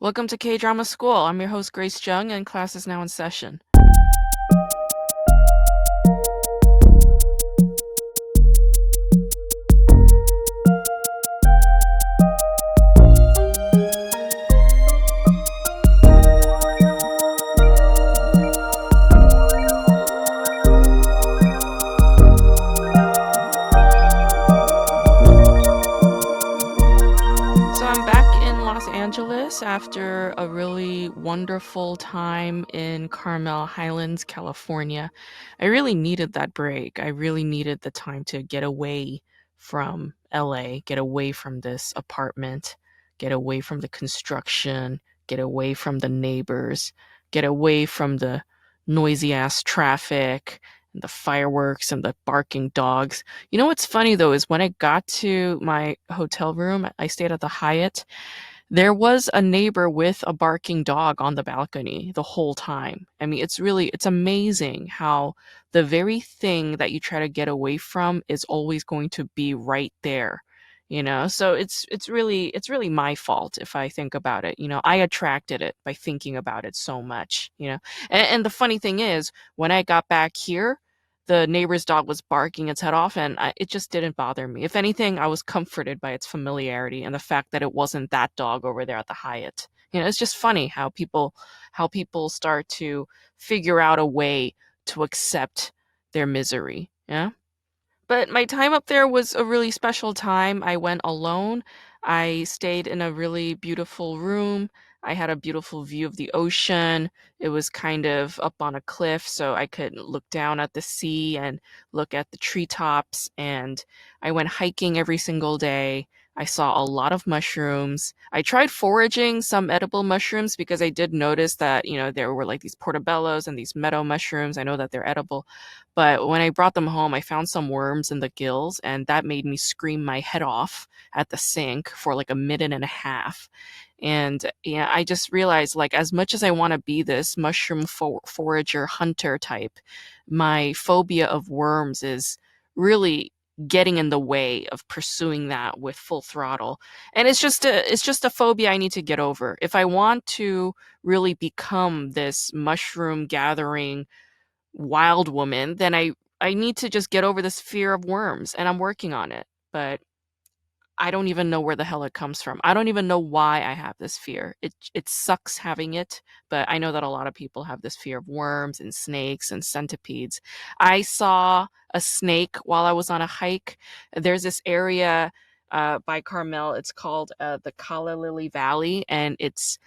Welcome to K-Drama School. I'm your host, Grace Jung, and class is now in session. So I'm back in Los Angeles after a really wonderful time in Carmel Highlands, California. I really needed that break. I really needed the time to get away from LA, get away from this apartment, get away from the construction, get away from the neighbors, get away from the noisy ass traffic and the fireworks and the barking dogs. You know what's funny though is when I got to my hotel room, I stayed at the Hyatt. There was a neighbor with a barking dog on the balcony the whole time. I mean, it's amazing how the very thing that you try to get away from is always going to be right there. So it's really my fault if I think about it. I attracted it by thinking about it so much. And the funny thing is, when I got back here, the neighbor's dog was barking its head off, and it just didn't bother me. If anything, I was comforted by its familiarity and the fact that it wasn't that dog over there at the Hyatt. It's just funny how people start to figure out a way to accept their misery. Yeah. But my time up there was a really special time. I went alone. I stayed in a really beautiful room. I had a beautiful view of the ocean. It was kind of up on a cliff, so I could look down at the sea and look at the treetops. And I went hiking every single day. I saw a lot of mushrooms. I tried foraging some edible mushrooms because I did notice that, there were like these portobellos and these meadow mushrooms. I know that they're edible. But when I brought them home, I found some worms in the gills, and that made me scream my head off at the sink for like a minute and a half. And yeah, I just realized, like, as much as I want to be this mushroom forager hunter type, my phobia of worms is really getting in the way of pursuing that with full throttle. And it's just a phobia I need to get over. If I want to really become this mushroom gathering wild woman, then I need to just get over this fear of worms, and I'm working on it. But I don't even know where the hell it comes from. I don't even know why I have this fear. It sucks having it, but I know that a lot of people have this fear of worms and snakes and centipedes. I saw a snake while I was on a hike. There's this area by Carmel. It's called the Calla Lily Valley, and it's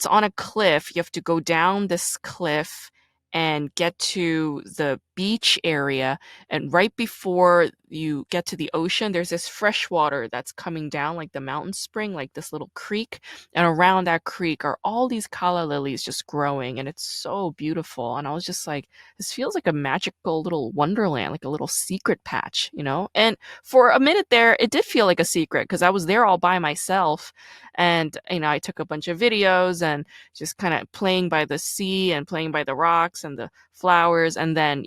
on a cliff. You have to go down this cliff and get to the beach area. And right before you get to the ocean, there's this fresh water that's coming down, like the mountain spring, like this little creek. And around that creek are all these calla lilies just growing. And it's so beautiful. And I was just like, this feels like a magical little wonderland, like a little secret patch. And for a minute there, it did feel like a secret because I was there all by myself. And, I took a bunch of videos and just kind of playing by the sea and playing by the rocks and the flowers. And then,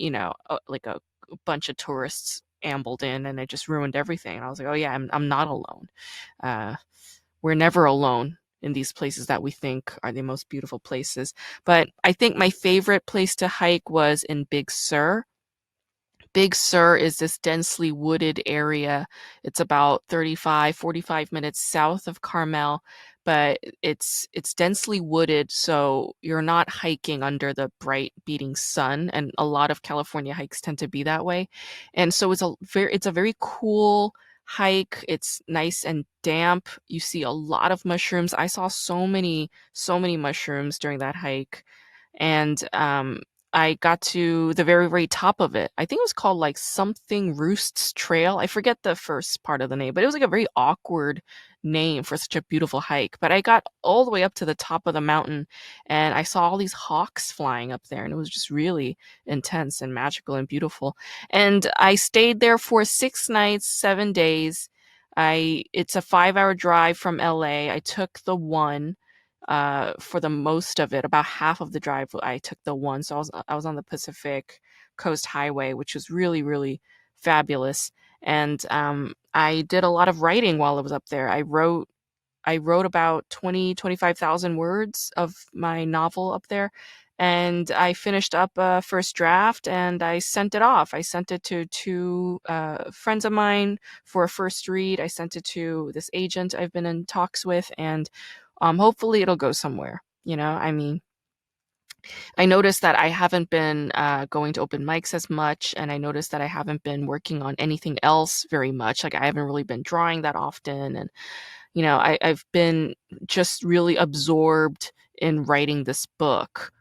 like a bunch of tourists ambled in, and it just ruined everything. And I was like, oh yeah, I'm not alone. Uh, we're never alone in these places that we think are the most beautiful places. But I think my favorite place to hike was in Big Sur. Big Sur is this densely wooded area. It's about 35, 45 minutes south of Carmel, but it's densely wooded, so you're not hiking under the bright beating sun, and a lot of California hikes tend to be that way. And so it's a very cool hike. It's nice and damp. You see a lot of mushrooms. I saw so many mushrooms during that hike. And I got to the very, very top of it. I think it was called like something Roosts Trail. I forget the first part of the name, but it was like a very awkward name for such a beautiful hike. But I got all the way up to the top of the mountain, and I saw all these hawks flying up there, and it was just really intense and magical and beautiful. And I stayed there for 6 nights, 7 days. It's a 5-hour drive from LA. I took the one for the most of it. About half of the drive, I took the one. So I was on the Pacific Coast Highway, which was really, really fabulous. And I did a lot of writing while I was up there. I wrote about 25,000 words of my novel up there. And I finished up a first draft and I sent it off. I sent it to two friends of mine for a first read. I sent it to this agent I've been in talks with, and hopefully it'll go somewhere. I mean, I noticed that I haven't been going to open mics as much, and I noticed that I haven't been working on anything else very much. Like, I haven't really been drawing that often, and I've been just really absorbed in writing this book.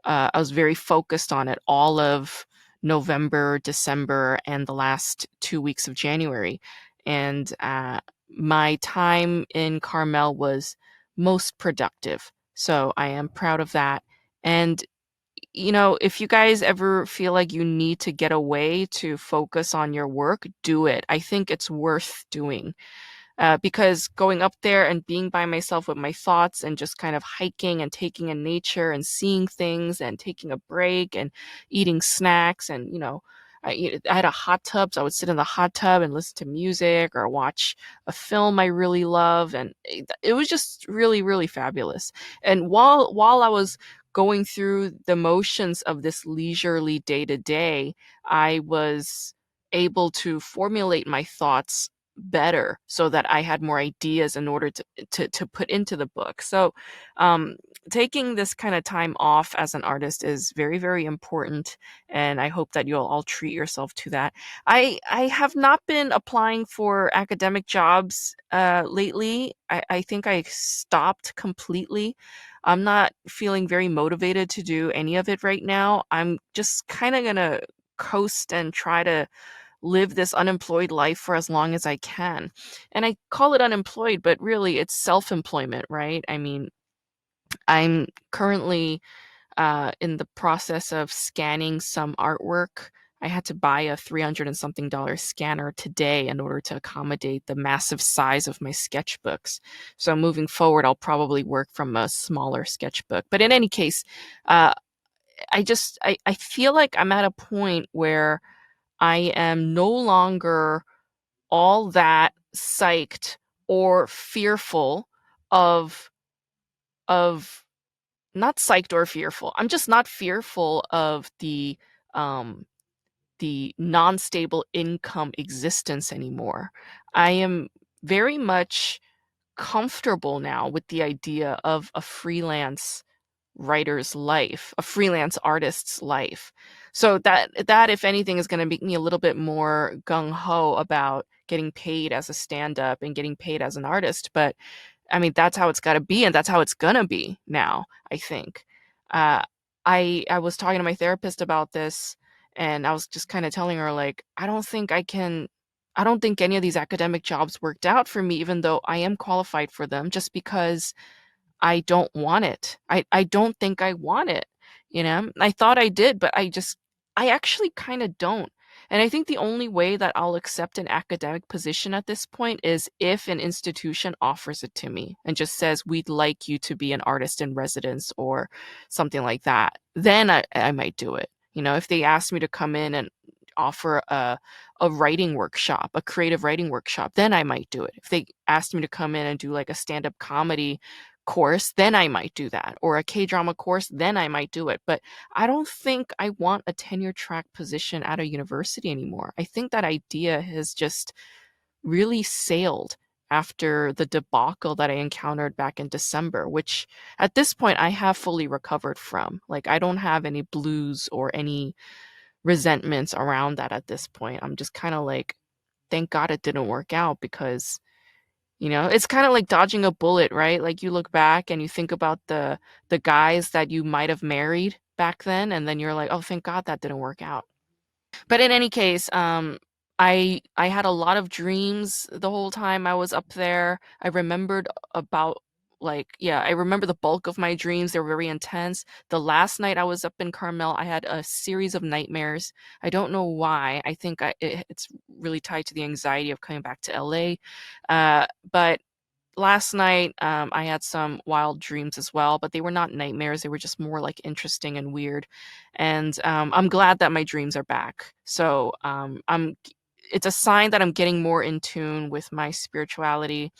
I was very focused on it all of November, December, and the last 2 weeks of January. And my time in Carmel was most productive. So I am proud of that. And, if you guys ever feel like you need to get away to focus on your work, do it. I think it's worth doing, because going up there and being by myself with my thoughts and just kind of hiking and taking in nature and seeing things and taking a break and eating snacks, and I had a hot tub, so I would sit in the hot tub and listen to music or watch a film I really love, and it was just really, really fabulous. And while I was going through the motions of this leisurely day to day, I was able to formulate my thoughts better so that I had more ideas in order to put into the book. So um, taking this kind of time off as an artist is very, very important, and I hope that you'll all treat yourself to that. I have not been applying for academic jobs lately. I think I stopped completely. I'm not feeling very motivated to do any of it right now. I'm just kind of gonna coast and try to live this unemployed life for as long as I can. And I call it unemployed, but really it's self employment, right? I mean, I'm currently in the process of scanning some artwork. I had to buy a 300 and something dollar scanner today in order to accommodate the massive size of my sketchbooks. So moving forward, I'll probably work from a smaller sketchbook. But in any case, uh, I feel like I'm at a point where I am no longer all that psyched or fearful of of not psyched or fearful. I'm just not fearful of um the non-stable income existence anymore. I am very much comfortable now with the idea of a freelance writer's life, a freelance artist's life. So that if anything is going to make me a little bit more gung ho about getting paid as a stand-up and getting paid as an artist. But I mean, that's how it's got to be, and that's how it's gonna be now, I think. Uh, I was talking to my therapist about this, and I was just kind of telling her, like, I don't think any of these academic jobs worked out for me, even though I am qualified for them, just because I don't want it. I don't think I want it, I thought I did, but I actually kind of don't. And I think the only way that I'll accept an academic position at this point is if an institution offers it to me and just says, "We'd like you to be an artist in residence," or something like that. Then I might do it. If they ask me to come in and offer a writing workshop, a creative writing workshop, then I might do it. If they asked me to come in and do like a stand-up comedy course, then I might do that. Or a K-drama course, then I might do it. But I don't think I want a tenure track position at a university anymore. I think that idea has just really sailed after the debacle that I encountered back in December, which at this point I have fully recovered from. Like, I don't have any blues or any resentments around that at this point. I'm just kind of like, thank God it didn't work out, because it's kind of like dodging a bullet, right? Like, you look back and you think about the guys that you might have married back then, and then you're like, oh, thank God that didn't work out. But in any case, I had a lot of dreams the whole time I was up there. I remembered about, like, yeah, I remember the bulk of my dreams. They were very intense. The last night I was up in Carmel, I had a series of nightmares. I don't know why. I think it's really tied to the anxiety of coming back to LA. But last night, I had some wild dreams as well, but they were not nightmares. They were just more like interesting and weird. And I'm glad that my dreams are back. So it's a sign that I'm getting more in tune with my spirituality.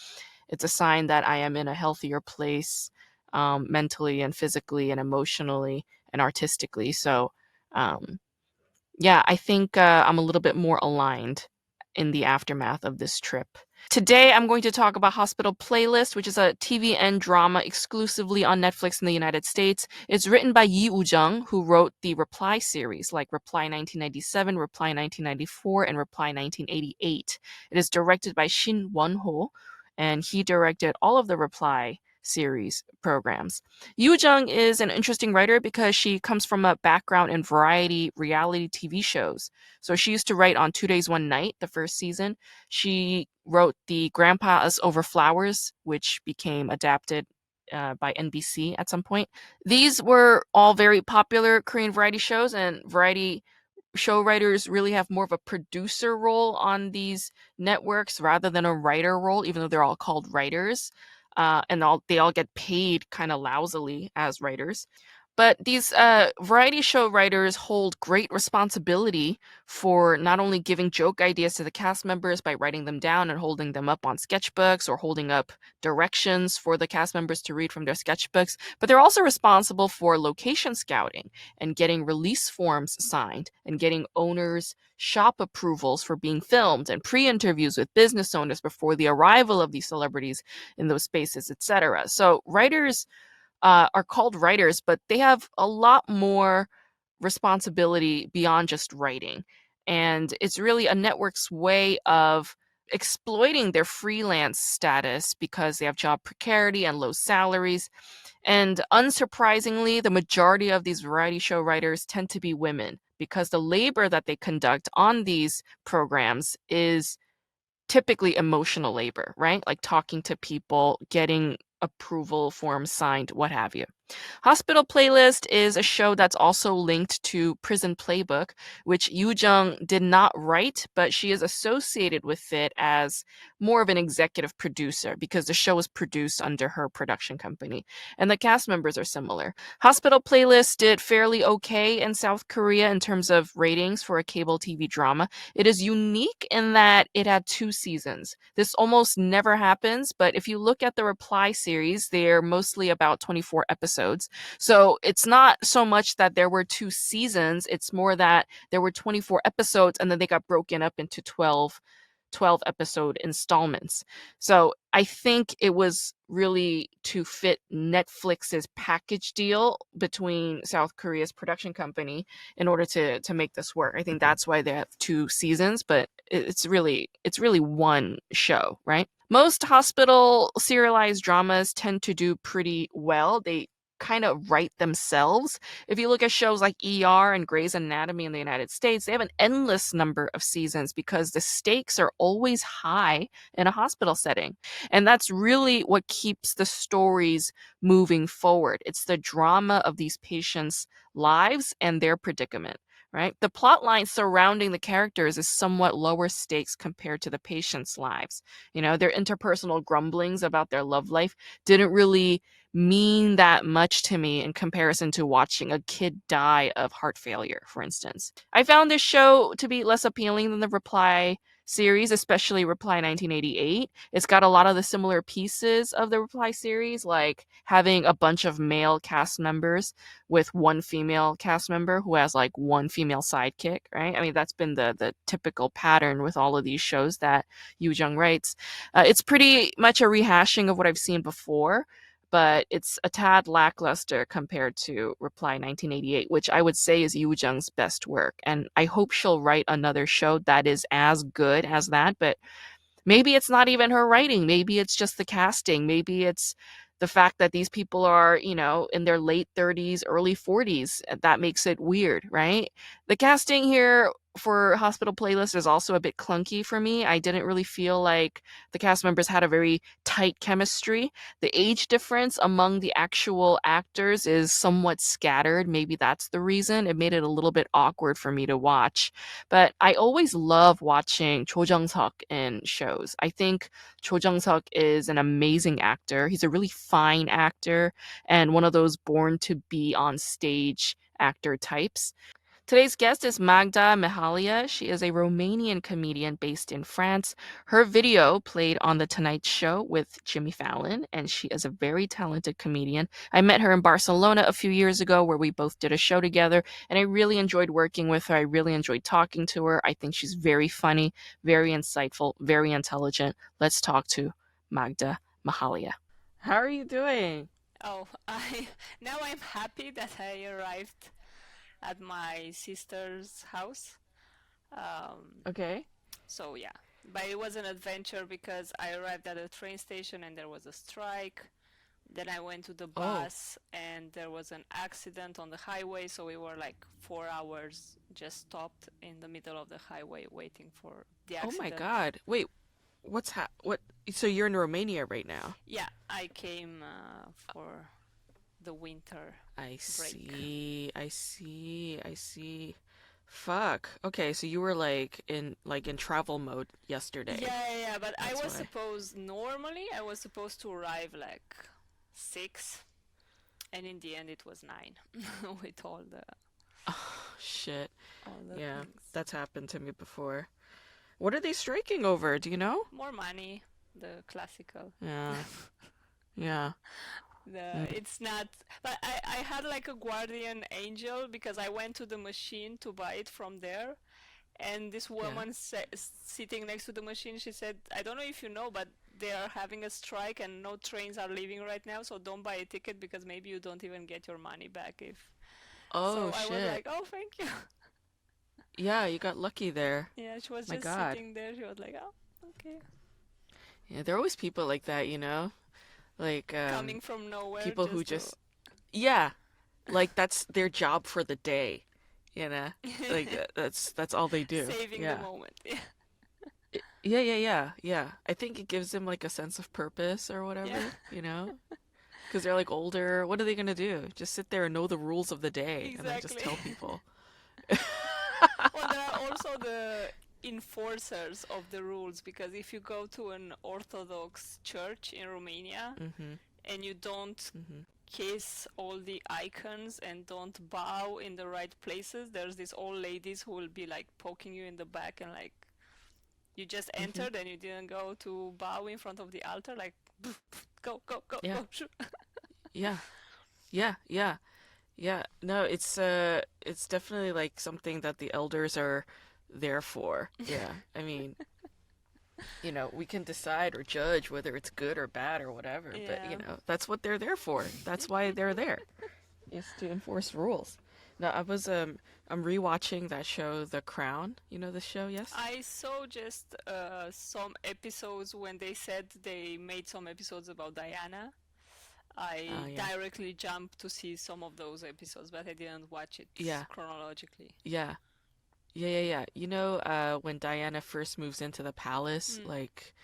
It's a sign that I am in a healthier place, mentally and physically and emotionally and artistically. So, um, yeah, I think I'm a little bit more aligned in the aftermath of this trip. Today, I'm going to talk about Hospital Playlist, which is a TVN drama exclusively on Netflix in the United States. It's written by Yi Woo-jung, who wrote the Reply series, like Reply 1997, Reply 1994, and Reply 1988. It is directed by Shin Won-ho, and he directed all of the Reply series programs. Yoo Jung is an interesting writer because she comes from a background in variety reality TV shows. So she used to write on 2 Days, One Night, the first season. She wrote the Grandpa's Over Flowers, which became adapted by NBC at some point. These were all very popular Korean variety shows, and variety show writers really have more of a producer role on these networks rather than a writer role, even though they're all called writers. They all get paid kind of lousily as writers. But these variety show writers hold great responsibility for not only giving joke ideas to the cast members by writing them down and holding them up on sketchbooks or holding up directions for the cast members to read from their sketchbooks, but they're also responsible for location scouting and getting release forms signed and getting owners' shop approvals for being filmed and pre-interviews with business owners before the arrival of these celebrities in those spaces, etc. So writers are called writers, but they have a lot more responsibility beyond just writing. And it's really a network's way of exploiting their freelance status because they have job precarity and low salaries. And unsurprisingly, the majority of these variety show writers tend to be women because the labor that they conduct on these programs is typically emotional labor, right? Like talking to people, getting approval forms signed, what have you. Hospital Playlist is a show that's also linked to Prison Playbook, which Yoo Jung did not write, but she is associated with it as more of an executive producer because the show is produced under her production company. And the cast members are similar. Hospital Playlist did fairly okay in South Korea in terms of ratings for a cable TV drama. It is unique in that it had 2 seasons. This almost never happens, but if you look at the Reply series, they're mostly about 24 episodes. So it's not so much that there were 2 seasons, it's more that there were 24 episodes and then they got broken up into 12 episode installments. So I think it was really to fit Netflix's package deal between South Korea's production company in order to make this work. I think that's why they have 2 seasons, but it's really one show, right? Most hospital serialized dramas tend to do pretty well. They kind of write themselves. If you look at shows like ER and Grey's Anatomy in the United States, they have an endless number of seasons because the stakes are always high in a hospital setting. And that's really what keeps the stories moving forward. It's the drama of these patients' lives and their predicament. Right? The plot line surrounding the characters is somewhat lower stakes compared to the patients' lives. You know, their interpersonal grumblings about their love life didn't really mean that much to me in comparison to watching a kid die of heart failure, for instance. I found this show to be less appealing than the Reply series, especially Reply 1988. It's got a lot of the similar pieces of the Reply series, like having a bunch of male cast members with one female cast member who has like one female sidekick, right? I mean, that's been the typical pattern with all of these shows that Yoo Jung writes. It's pretty much a rehashing of what I've seen before, but it's a tad lackluster compared to Reply 1988, which I would say is Yoo Jung's best work. And I hope she'll write another show that is as good as that, but maybe it's not even her writing. Maybe it's just the casting. Maybe it's the fact that these people are, in their late 30s, early 40s. That makes it weird, right? The casting here for Hospital Playlist is also a bit clunky for me. I didn't really feel like the cast members had a very tight chemistry. The age difference among the actual actors is somewhat scattered. Maybe that's the reason. It made it a little bit awkward for me to watch. But I always love watching Cho Jung-seok in shows. I think Cho Jung-seok is an amazing actor. He's a really fine actor and one of those born to be on stage actor types. Today's guest is Magda Mihaila. She is a Romanian comedian based in France. Her video played on The Tonight Show with Jimmy Fallon, and she is a very talented comedian. I met her in Barcelona a few years ago where we both did a show together, and I really enjoyed working with her. I really enjoyed talking to her. I think she's very funny, very insightful, very intelligent. Let's talk to Magda Mihaila. How are you doing? Oh, I now I'm happy that I arrived at my sister's house. Um, Okay. so yeah, but it was an adventure because I arrived at a train station and there was a strike. Then I went to the Oh, bus and there was an accident on the highway, so we were like 4 hours just stopped in the middle of the highway waiting for the oh my accident. God. Wait, what? So you're in Romania right now? Yeah, I came for the winter I break. see. I see. I see. Fuck. Okay, so you were like in travel mode yesterday. Yeah, but I That's was why. supposed normally I was supposed to arrive like 6, and in the end it was 9 with Oh, shit. all the Yeah, things. that's happened to me before. What are they striking over? Do you know? More money, the classical. Yeah. Yeah. The Mm, it's not, but I had like a guardian angel because I went to the machine to buy it from there, and this yeah. woman sitting next to the machine, she said, I don't know if you know, but they are having a strike and no trains are leaving right now, so don't buy a ticket because maybe you don't even get your money back if. Oh, So I was shit. like, oh, thank you. Yeah, you got lucky there. Yeah, she was My just God. sitting there. She was like, oh, okay. Yeah, there are always people like that, Like Coming from nowhere people who just to. just yeah, like that's their job for the day, you know? Like that's all they do. Saving the Yeah. moment. Yeah. Yeah, yeah, yeah, yeah. I think it gives them like a sense of purpose or Yeah, whatever, you know? Because they're like older. What are they gonna do? Just sit there and know the rules of the day and then just exactly. tell people. Well, there are also the enforcers of the rules because if you go to an Orthodox church in Romania Mm-hmm. and you don't Mm-hmm. kiss all the icons and don't bow in the right places, there's these old ladies who will be like poking you in the back and like you just Mm-hmm. entered and you didn't go to bow in front of the altar, like go, go, go, Yeah. go, shoot. Yeah. Yeah. Yeah. Yeah. No, it's definitely like something that the elders are there for. Yeah. I mean, we can decide or judge whether it's good or bad or whatever, but Yeah. that's what they're there for. That's why they're there, is to enforce rules. Now, I'm rewatching that show, The Crown. You know the show, yes? I saw just some episodes when they said they made some episodes about Diana. I Yeah. directly jumped to see some of those episodes, but I didn't watch it Yeah. chronologically. Yeah. Yeah, yeah, yeah. When Diana first moves into the palace, Mm. like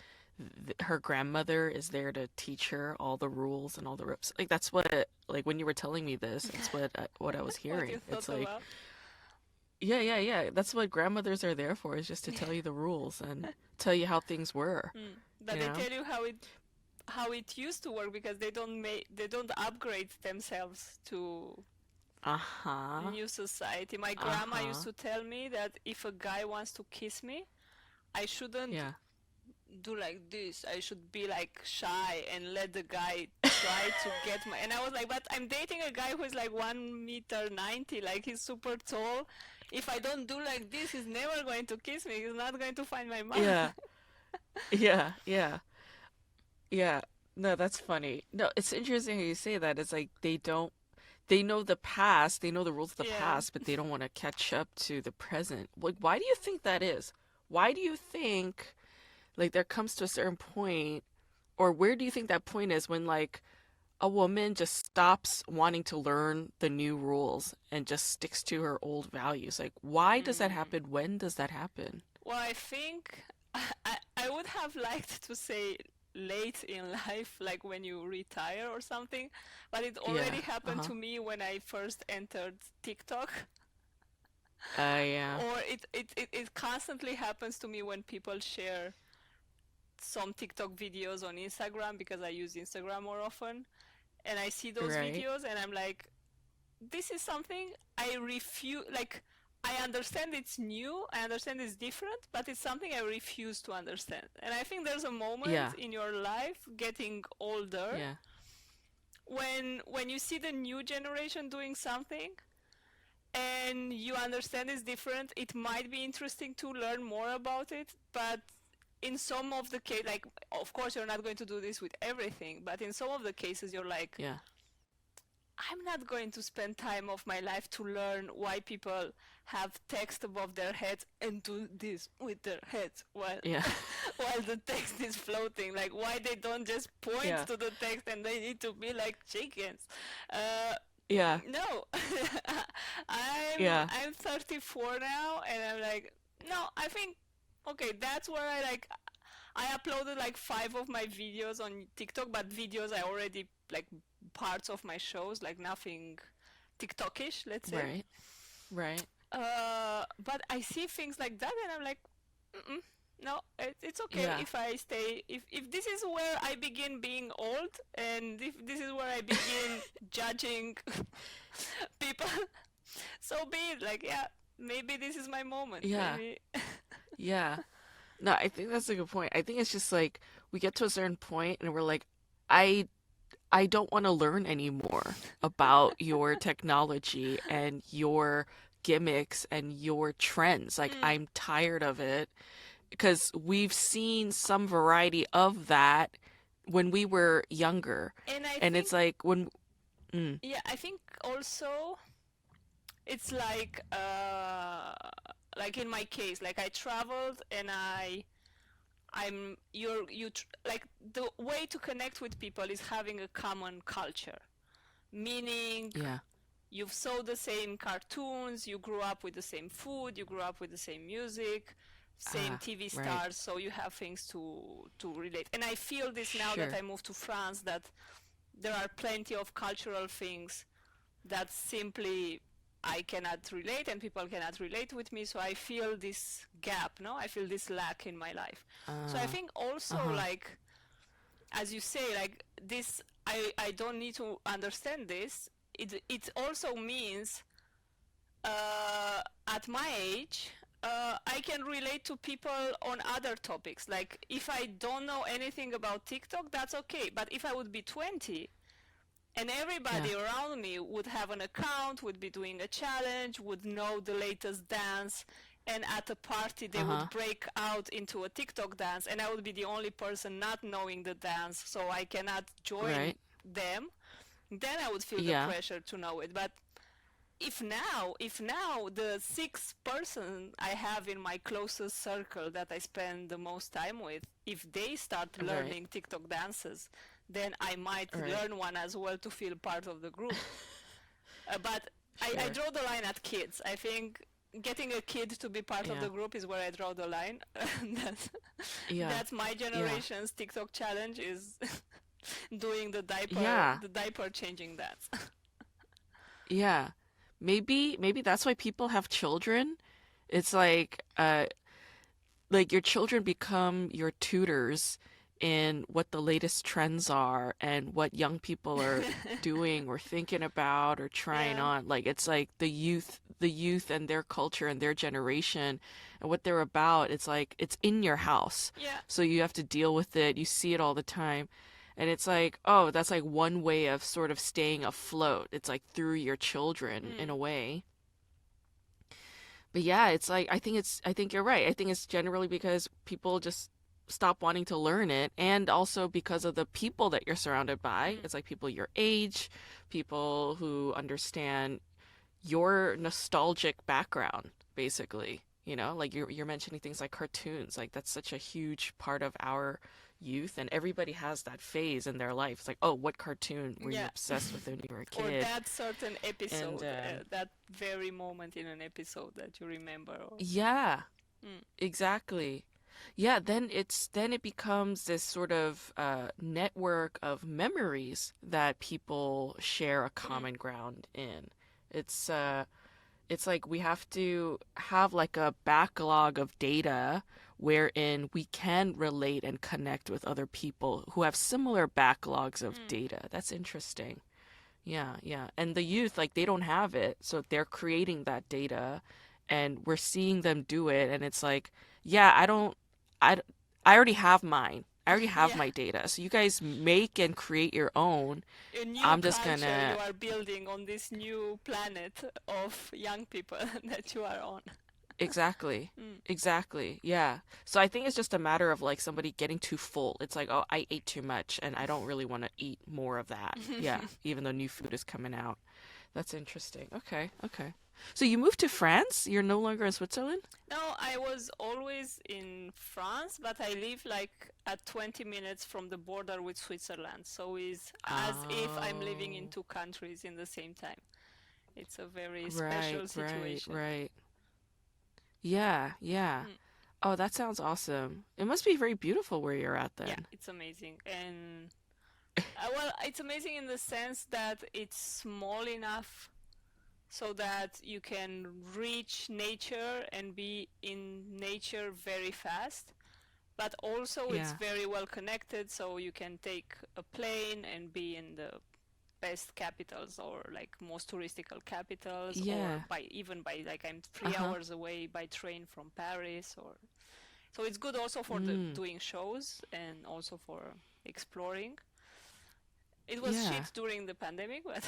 her grandmother is there to teach her all the rules and all the ropes. Like that's like when you were telling me this, that's what I was What you hearing. It's thought like, about? yeah, yeah, yeah. That's what grandmothers are there for, is just to tell you the rules and tell you how things were, Mm. you But they know? tell you how it used to work because they don't upgrade themselves to the Uh-huh. new society. My grandma used Uh-huh. to tell me that if a guy wants to kiss me, I shouldn't Yeah. do like this. I should be like shy and let the guy try to get my. And I was like, but I'm dating a guy who is like 1 meter 90, like he's super tall. If I don't do like this, he's never going to kiss me. He's not going to find my mom. Yeah. Yeah. Yeah. Yeah. No, that's funny. No, it's interesting how you say that. It's like they know the past, they know the rules of the Yeah. past, but they don't want to catch up to the present. Like, why do you think that is? Why do you think, like, there comes to a certain point, or where do you think that point is when, like, a woman just stops wanting to learn the new rules and just sticks to her old values? Like, why does that Mm. happen? When does that happen? Well, I think I would have liked to say late in life, like when you retire or something, but it already Yeah. happened Uh-huh. to me when I first entered TikTok. Yeah. Or it constantly happens to me when people share some TikTok videos on Instagram because I use Instagram more often. And I see those Right. videos and I'm like, this is something I refuse. Like, I understand it's new, I understand it's different, but it's something I refuse to understand. And I think there's a moment Yeah. in your life getting older Yeah. when you see the new generation doing something and you understand it's different, it might be interesting to learn more about it, but in some of the case, like, of course you're not going to do this with everything, but in some of the cases you're like, Yeah. I'm not going to spend time of my life to learn why people have text above their heads and do this with their heads while Yeah. while the text is floating. Like, why they don't just point Yeah. to the text and they need to be like chickens? Uh, Yeah. no, Yeah. I'm 34 now, and I'm like, no, I think okay, that's where I uploaded like 5 of my videos on TikTok, but videos I already like parts of my shows, like nothing TikTokish, let's say. Right. Right. But I see things like that, and I'm like, mm-mm, no, it's okay Yeah. if I stay. If this is where I begin being old, and if this is where I begin judging people, so be it. Like, yeah, maybe this is my moment. Yeah. Maybe. Yeah. No, I think that's a good point. I think it's just like we get to a certain point and we're like, I I don't want to learn anymore about your technology and your gimmicks and your trends. Like Mm. I'm tired of it because we've seen some variety of that when we were younger. And I And think, it's like when mm, yeah, I think also it's like in my case, like I traveled and like the way to connect with people is having a common culture, meaning yeah. you've saw the same cartoons, you grew up with the same food, you grew up with the same music, same Ah, TV right. stars, so you have things to relate. And I feel this now that Sure. I moved to France, that there are plenty of cultural things that simply I cannot relate and people cannot relate with me. So I feel this gap, no? I feel this lack in my life. So I Uh, think also, uh-huh. like, as you say, like this, I don't need to understand this. It also means at my age, I can relate to people on other topics. Like, if I don't know anything about TikTok, that's okay. But if I would be 20 and Yeah. everybody around me would have an account, would be doing a challenge, would know the latest dance, and at a party they Uh-huh. would break out into a TikTok dance, and I would be the only person not knowing the dance, so I cannot join Right. them, then I would feel the Yeah. pressure to know it. But if now the 6 person I have in my closest circle that I spend the most time with, if they start Right. learning TikTok dances, then I might Right. learn one as well to feel part of the group. But I Sure. draw the line at kids. I think getting a kid to be part of Yeah. the group is where I draw the line. that's, Yeah. that's my Yeah. generation's TikTok challenge is doing Yeah. the diaper changing dance. Yeah. Maybe that's why people have children. It's like your children become your tutors in what the latest trends are and what young people are doing or thinking about or trying Yeah, on. Like it's like the youth and their culture and their generation and what they're about. It's like it's in your house. yeah. So you have to deal with it. You see it all the time. And it's like, oh, that's like one way of sort of staying afloat. It's like through your children in Mm, a way. But yeah, it's like I think you're right. I think it's generally because people just stop wanting to learn it and also because of the people that you're surrounded by. mm. It's like people your age, people who understand your nostalgic background, basically. You know, like you're mentioning things like cartoons. Like that's such a huge part of our youth and everybody has that phase in their life. It's like, "Oh, what cartoon were you Yeah. obsessed with when you were a Or kid?" that certain And episode, that very moment in an episode that you remember. Or, yeah, mm, exactly. Yeah, then it becomes this sort of network of memories that people share a mm, common ground in. It's it's like we have to have like a backlog of data wherein we can relate and connect with other people who have similar backlogs of mm. data. That's interesting. Yeah, yeah. And the youth, like they don't have it, so they're creating that data and we're seeing them do it, and it's like, yeah, I I already have mine. I already have Yeah, my data. So you guys make and create your own. a new I'm just culture you gonna are building on this new planet of young people that you are on. exactly. Mm. Exactly. Yeah. So I think it's just a matter of like somebody getting too full. It's like, oh, I ate too much and I don't really want to eat more of that. Yeah, even though new food is coming out. That's interesting. Okay, okay. So you moved to France? You're no longer in Switzerland? No, I was always in France, but I live like at 20 minutes from the border with Switzerland. So it's as if I'm living in Oh, two countries in the same time. It's a very right, special right, situation. right. Yeah, yeah. Mm. Oh, that sounds awesome. It must be very beautiful where you're at Yeah, then. it's amazing. And well, it's amazing in the sense that it's small enough so that you can reach nature and be in nature very fast. But also it's Yeah. very well connected, so you can take a plane and be in the best capitals or like most touristical capitals, or Yeah. by even by like I'm three Uh-huh. hours away by train from Paris. Or so it's good also for the Mm. doing shows and also for exploring. It was Yeah. shit during the pandemic, but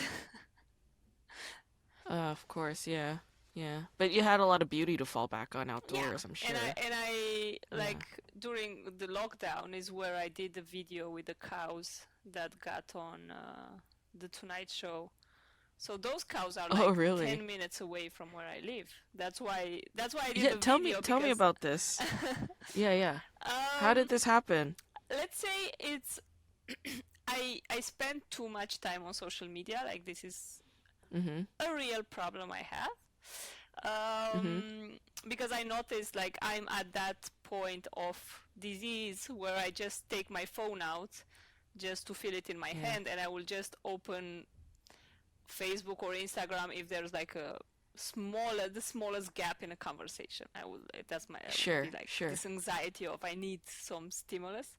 Of course, yeah. Yeah. But you had a lot of beauty to fall back on yeah. outdoors, I'm And I sure. and I Yeah. like during the lockdown is where I did the video with the cows that got on the Tonight Show. So those cows are Oh, like really? 10 minutes away from where I live. That's why I did Yeah, the video tell me because about this. Yeah, yeah. How did um this happen? let's say it's I spend too much time on social media. Like this is Mm-hmm. a real problem I have. Mm-hmm. Because I noticed like I'm at that point of disease where I just take my phone out just to feel it in my Yeah. hand, and I will just open Facebook or Instagram if there's like a the smallest gap in a conversation. I will be Sure, like sure. this anxiety of I need some stimulus.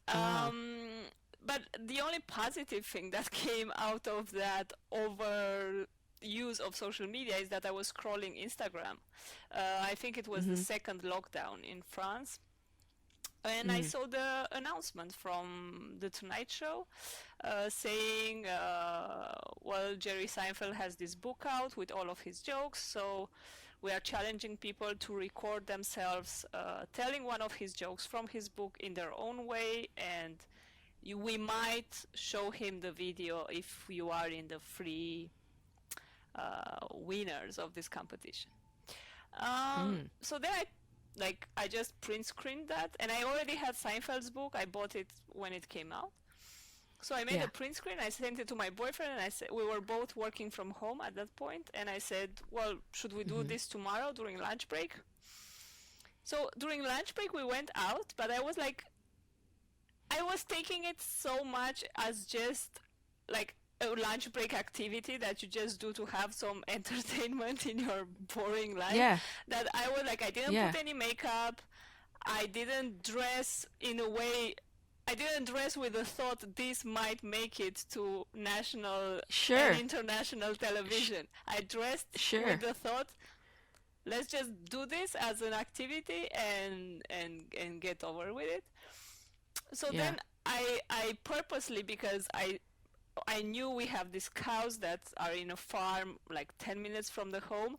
Ah. Um, but the only positive thing that came out of that over use of social media is that I was scrolling Instagram. I think it was the Mm-hmm. second lockdown in France, and I Mm. saw the announcement from the Tonight Show saying, well, Jerry Seinfeld has this book out with all of his jokes, so we are challenging people to record themselves telling one of his jokes from his book in their own way, and we might show him the video if you are in the free winners of this competition. Mm. So then I just print screened that, and I already had Seinfeld's book. I bought it when it came out. So I made a Yeah. print screen. I sent it to my boyfriend, and I said we were both working from home at that point, and I said, "Well, should we do Mm-hmm. this tomorrow during lunch break?" So during lunch break we went out, but I was taking it so much as just like a lunch break activity that you just do to have some entertainment in your boring life, Yeah. that I was like I didn't Yeah. put any makeup. I didn't dress in a way I didn't dress with the thought this might make it to national and Sure. international Sh television. I dressed with sure. the thought, let's just do this as an activity and get over with it. So Yeah. then I purposely, because I knew we have these cows that are in a farm like 10 minutes from the home.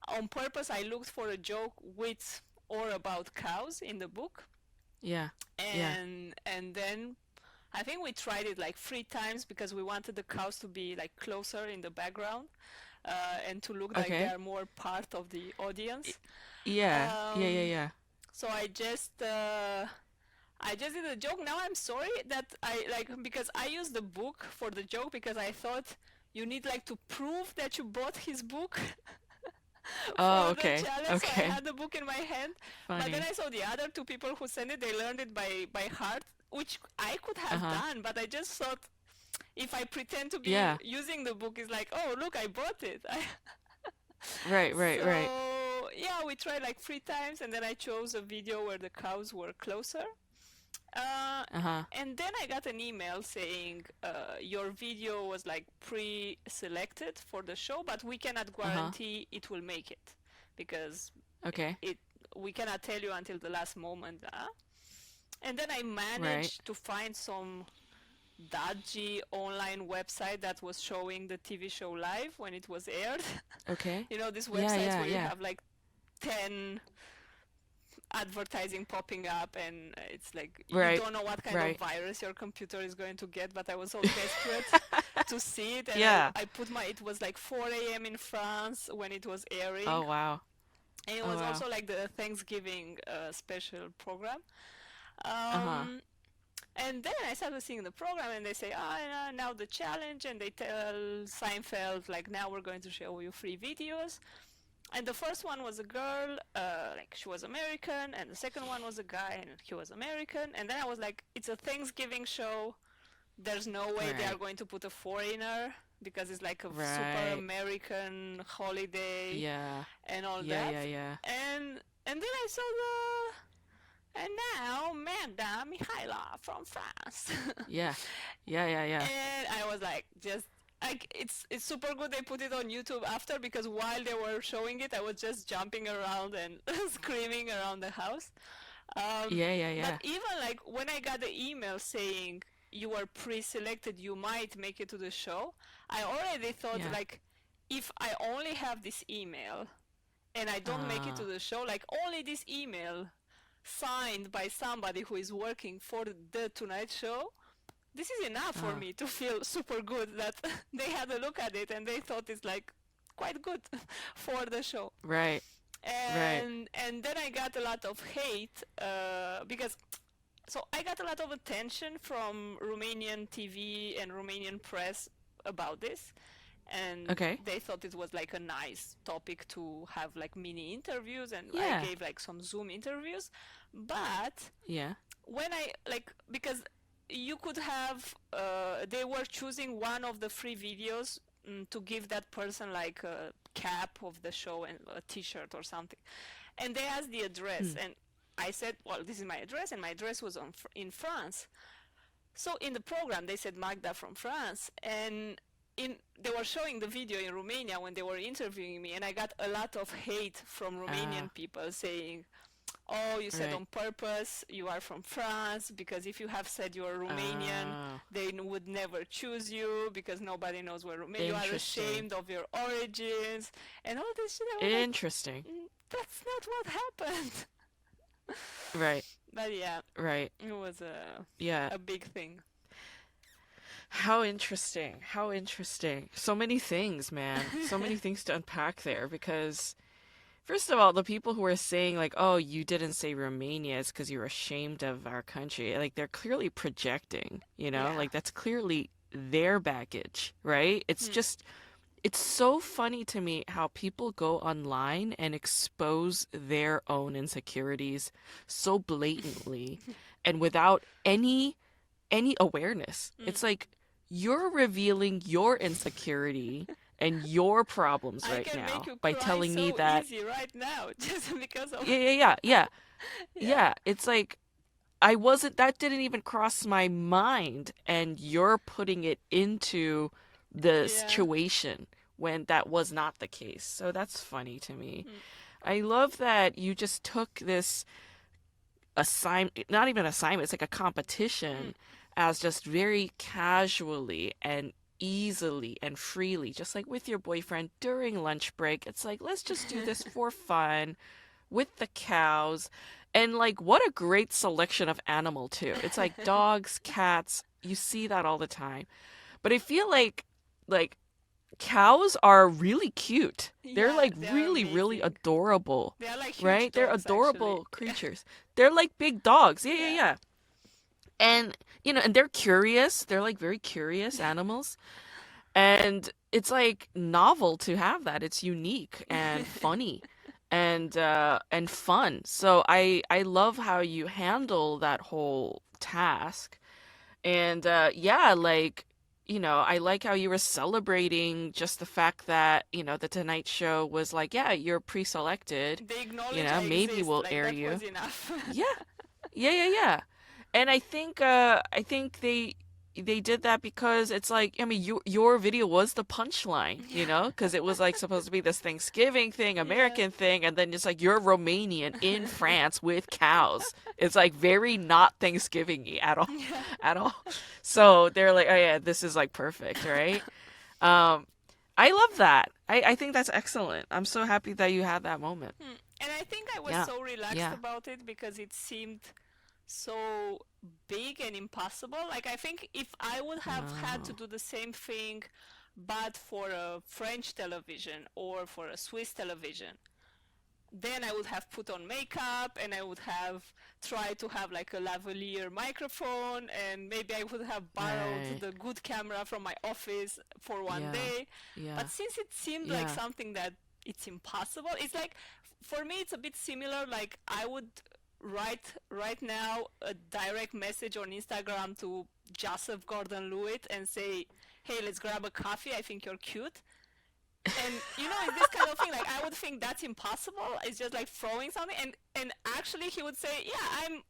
On purpose I looked for a joke with or about cows in the book, Yeah. Yeah. and then I think we tried it like 3 times because we wanted the cows to be like closer in the background, and to look like they Okay. are more part of the Y- audience. Yeah. Yeah, yeah, Um, yeah. so I just did a joke. Now I'm sorry that I like, because I used the book for the joke because I thought you need like to prove that you bought his book Oh, for the okay. challenge. So I Okay. had the book in my hand, but then Funny. I saw the other two people who sent it. They learned it by heart, which I could have Uh-huh. done, but I just thought if I pretend to be Yeah. using the book, it's like, oh look, I bought it. Right, right, right. So yeah, we tried like 3 times, and then I chose a video where the cows were closer. Uh, Uh-huh. and then I got an email saying your video was like pre-selected for the show, but we cannot Uh-huh. guarantee it will make it. because Okay. it we cannot tell you until the last moment. And then I Right. managed to find some dodgy online website that was showing the TV show live when it was aired. Okay. You know, these Yeah, websites yeah, where you yeah. have like 10 advertising popping up, and it's like you Right. don't know what kind of Right. virus your computer is going to get. But I was so desperate to see it, and Yeah. I put my, it was like 4 a.m. in France when it was airing, Oh wow. and it Oh was wow. also like the Thanksgiving special program. Uh-huh. um, and then I started seeing the program, and they say, "Ah, now the challenge," and they tell Seinfeld like, "Now we're going to show you free videos." And the first one was a girl, like she was American, and the second one was a guy, and he was American. And then I was like, "It's a Thanksgiving show. There's no way they are Right. going to put a foreigner because it's like a super Right. American holiday Yeah. and all Yeah, that." yeah, yeah. And then I saw and now Magda Mihaila from France. Yeah. Yeah, yeah, yeah. And I was like, just like it's super good they put it on YouTube after, because while they were showing it, I was just jumping around and screaming around the house. Um, Yeah, yeah, but yeah. even like when I got the email saying you were pre-selected, you might make it to the show, I already thought Yeah. like, if I only have this email and I don't make it to Uh, the show, like only this email signed by somebody who is working for the Tonight Show, this is enough for uh, me to feel super good that they had a look at it and they thought it's like quite good for the show. right. Right. And then I got a lot of hate, because so I got a lot of attention from Romanian TV and Romanian press about this, and Okay. they thought it was like a nice topic to have like mini interviews, and I Yeah. gave like some Zoom interviews. But Yeah. when I like, because you could have they were choosing one of the free videos, to give that person like a cap of the show and a t-shirt or something, and they asked the address, Hmm. and I said, well, this is my address, and my address was in France. So in the program they said Magda from France, and they were showing the video in Romania when they were interviewing me, and I got a lot of hate from Uh, Romanian people saying, "Oh, you said right. on purpose you are from France, because if you have said you are Romanian, Uh, they would never choose you because nobody knows where Romania. You are interesting. ashamed of your origins and all this shit." I was like, Interesting. That's not what happened." Right. But yeah, Right. it was Yeah. a big thing. How interesting. How interesting. So many things, man. So many things to unpack there because first of all, the people who are saying like, "Oh, you didn't say Romania is because you're ashamed of our country." Like they're clearly projecting, you know? Yeah. Like that's clearly their baggage, right? It's Hmm. just it's so funny to me how people go online and expose their own insecurities so blatantly and without any awareness. Hmm. It's like you're revealing your insecurity and your problems I right can make now you by cry telling me so that easy right now just because of yeah, yeah, yeah, yeah. yeah. Yeah, it's like I wasn't that didn't even cross my mind and you're putting it into the Yeah. situation when that was not the case. So that's funny to me. Hmm. I love that you just took this assignment, not even assignment, it's like a Hmm. competition as just very casually and easily and freely, just like with your boyfriend during lunch break. It's like, let's just do this for fun with the cows. And like, what a great selection of animal, too. It's like dogs, cats, you see that all the time. But I feel like cows are really cute. They're Yeah, like they are really, really amazing. adorable, They are like huge right? They're dogs, actually. adorable creatures. They're like big dogs. Yeah, yeah, Yeah. yeah. And, and they're curious. They're like very curious animals. And it's like novel to have that. It's unique and funny and fun. So I love how you handle that whole task. And yeah, like, I like how you were celebrating just the fact that, the Tonight Show was like, yeah, you're pre-selected. They acknowledge I Maybe exist. we'll Like, air that was you. enough. Yeah. Yeah, yeah, yeah. And I think they they did that because it's like, I mean, your video was the punchline, you Yeah. know, because it was like supposed to be this Thanksgiving thing, Yeah. American thing, and then it's like you're Romanian in France with cows. It's like very not Thanksgiving-y at all, Yeah. at all. So they're like, oh yeah, this is like perfect, right? Um, I love that. I think that's excellent. I'm so happy that you had that moment. And I think I was Yeah, so relaxed yeah. about it because it seemed so big and impossible. Like, I think if I would have had to Oh, do the same thing, but for a French television or for a Swiss television, then I would have put on makeup and I would have tried to have like a lavalier microphone, and maybe I would have borrowed right. the good camera from my office for one Yeah, day. yeah, But since it seemed like yeah. something that it's impossible, it's like, for me it's a bit similar. Like, I would write right now a direct message on Instagram to Joseph Gordon-Lewitt and say, "Hey, let's grab a coffee. I think you're cute." And it's this kind of thing. Like, I would think that's impossible. It's just like throwing something, and actually he would say, "Yeah, I'm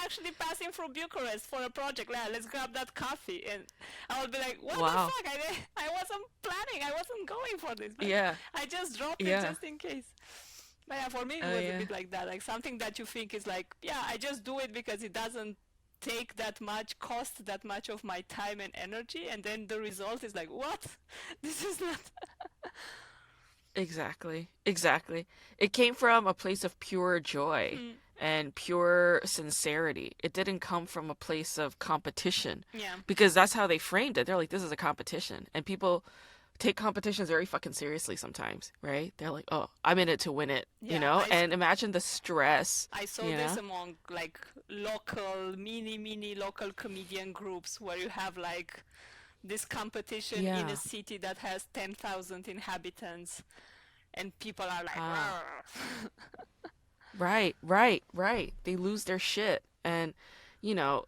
actually passing through Bucharest for a project. Yeah, let's grab that coffee." And I would be like, "What the Wow. fuck? I wasn't planning. I wasn't going for this, but Yeah, I just dropped it yeah. just in case." But yeah, for me it Oh was a yeah. bit like that. Like, something that you think is like, yeah, I just do it because it doesn't take that much, cost that much of my time and energy, and then the result is like, what? This is not. Exactly. Exactly. It came from a place of pure joy Mm, and pure sincerity. It didn't come from a place of competition yeah. because that's how they framed it. They're like, this is a competition. And people take competitions very fucking seriously sometimes, right? They're like, oh, I'm in it to win it, you Yeah, know? And imagine the stress, I saw you this know? among like local, mini local comedian groups where you have like this competition in a Yeah. city that has 10,000 inhabitants, and people are like, Ah, "Rrr." right, right, right. They lose their shit. And, you know,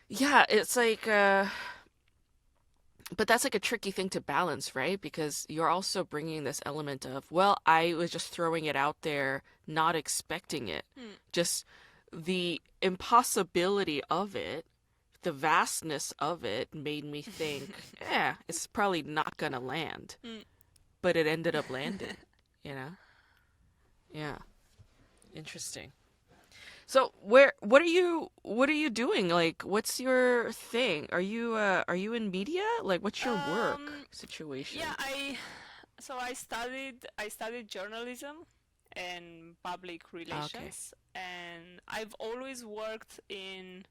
yeah, it's like, but that's like a tricky thing to balance, right? Because you're also bringing this element of, well, I was just throwing it out there, not expecting it. Mm, Just the impossibility of it, the vastness of it made me think, yeah, it's probably not gonna land. mm. But it ended up landing, you know? Yeah. Interesting. So what are you doing? Like what's your thing? Are you in media? Like what's your work um, yeah, situation? I studied journalism and public Okay. relations, and I've always worked in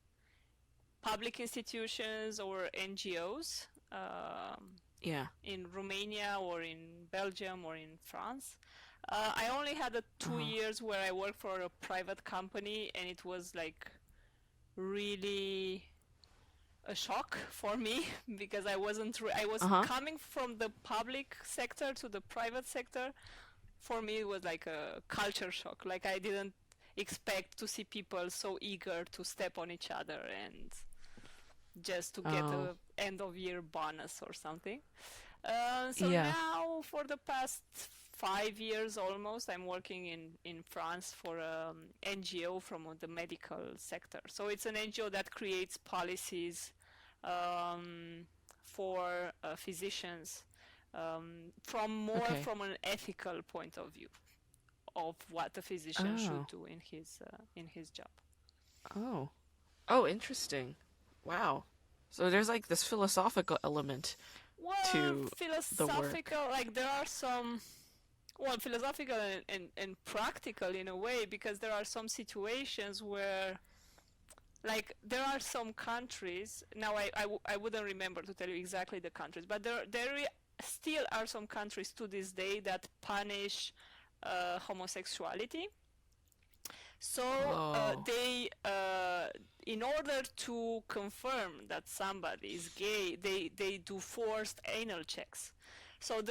public institutions or NGOs. Yeah. In Romania or in Belgium or in France. I only had a two Uh-huh. years where I worked for a private company, and it was like really a shock for me because I was Uh-huh. coming from the public sector to the private sector. For me, it was like a culture shock. Like, I didn't expect to see people so eager to step on each other and just to get Oh. a end of year bonus or something. So Yeah. now, for the past 5 years almost, I'm working in France for an NGO from the medical sector. So it's an NGO that creates policies um, for physicians, Okay. from an ethical point of view of what a physician should Oh. do in his job. Oh. Oh, interesting. Wow. So there's like this philosophical element Well, to the work. philosophical, like there are some, well, philosophical and practical in a way, because there are some situations where, like, there are some countries, now I wouldn't remember to tell you exactly the countries, but still are some countries to this day that punish homosexuality. So Whoa. in order to confirm that somebody is gay, they do forced anal checks. So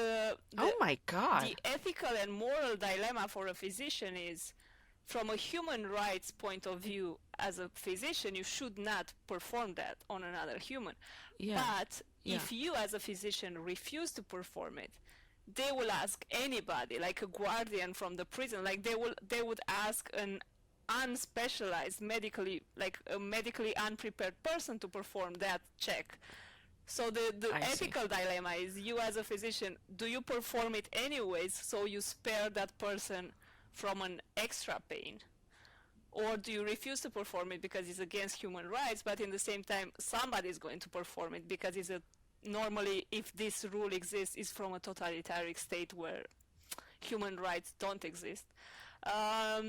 Oh my the God. ethical and moral dilemma for a physician is, from a human rights point of view, as a physician, you should not perform that on another human. Yeah. But Yeah. if you, as a physician, refuse to perform it, they will ask anybody, like a guardian from the prison, like they would ask an unspecialized medically, like a medically unprepared person to perform that check. So the I see. ethical dilemma is, you as a physician, do you perform it anyways so you spare that person from an extra pain? Or do you refuse to perform it because it's against human rights, but in the same time somebody is going to perform it because it's a, normally, if this rule exists, is from a totalitarian state where human rights don't exist.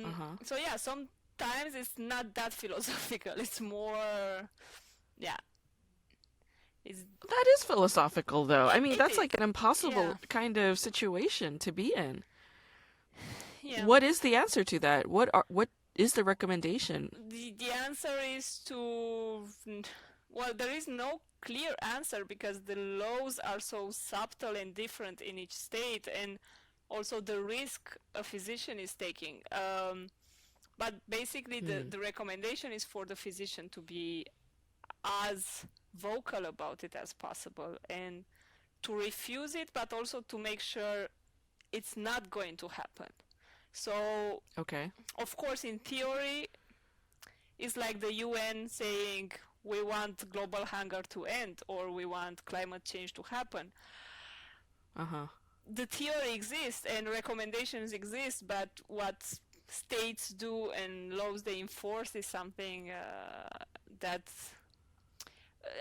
Uh-huh. So yeah, sometimes it's not that philosophical. It's more, yeah, it's, That is philosophical, though. I mean, it that's is. like an Yeah, impossible kind of situation to be in. yeah. What is the answer to that? What is the recommendation? The answer is to, well, there is no clear answer because the laws are so subtle and different in each state, and also the risk a physician is taking. But basically, Hmm. the recommendation is for the physician to be as vocal about it as possible and to refuse it, but also to make sure it's not going to happen. So, Okay. of course, in theory, it's like the UN saying we want global hunger to end or we want climate change to happen. Uh-huh. The theory exists and recommendations exist, but what states do and laws they enforce is something that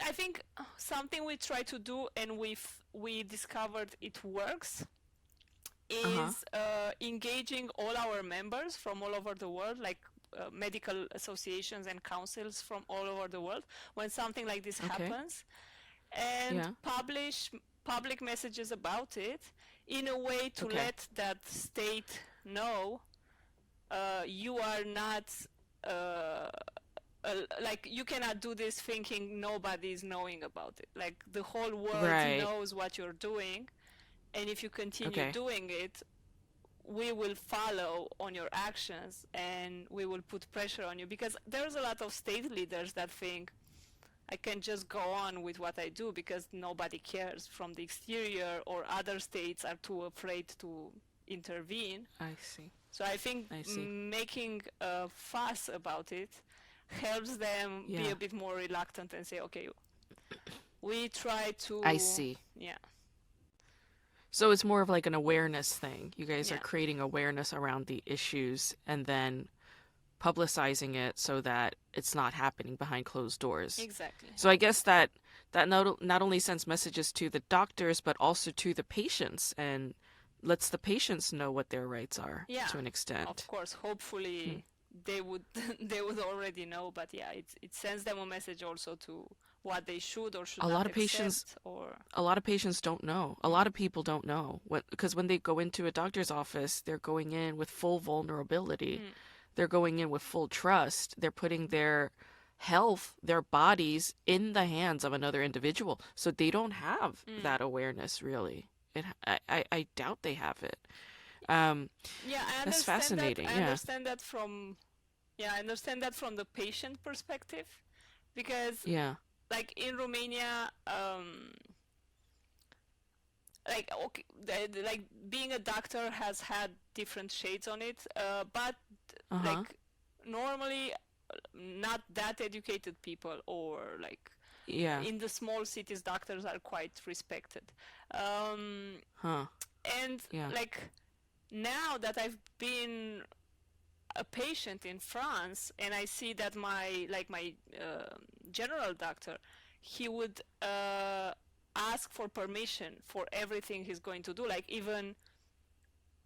I think something we try to do and we discovered it works Uh-huh. is engaging all our members from all over the world, like medical associations and councils from all over the world, when something like this Okay. happens, and Yeah. publish public messages about it in a way to Okay. let that state know you are not uh, like you cannot do this thinking nobody is knowing about it. Like the whole world Right. knows what you're doing, and if you continue Okay. doing it, we will follow on your actions and we will put pressure on you, because there's a lot of state leaders that think I can just go on with what I do because nobody cares from the exterior, or other states are too afraid to intervene. I see. So I think I see. making a fuss about it helps them be Yeah. a bit more reluctant and say, okay, we try I to, see. yeah, So it's more of like an awareness thing. You guys are yeah, creating awareness around the issues and then publicizing it so that it's not happening behind closed doors. exactly. So I guess that not only sends messages to the doctors but also to the patients and lets the patients know what their rights are Yeah, to an of extent. course. Hmm. Hopefully, they would they would already know. But yeah, it sends them a message also to what they should or should A not lot of patients accept. Or a lot of patients don't know. A mm, lot of people don't know what because when they go into a doctor's office, they're going in with full vulnerability. mm, They're going in with full trust. They're putting their health, their bodies in the hands of another individual. So they don't have mm. that awareness really. I doubt they have it. Um, Yeah, I that's understand that. fascinating. I Yeah. understand that from yeah, I understand that from the patient perspective, because Yeah. like in Romania, like okay, like being a doctor has had different shades on it, but Uh-huh. like normally not that educated people, or like Yeah. in the small cities doctors are quite respected, um, Huh. and Yeah. like now that I've been a patient in France and I see that my general doctor, he would ask for permission for everything he's going to do, like even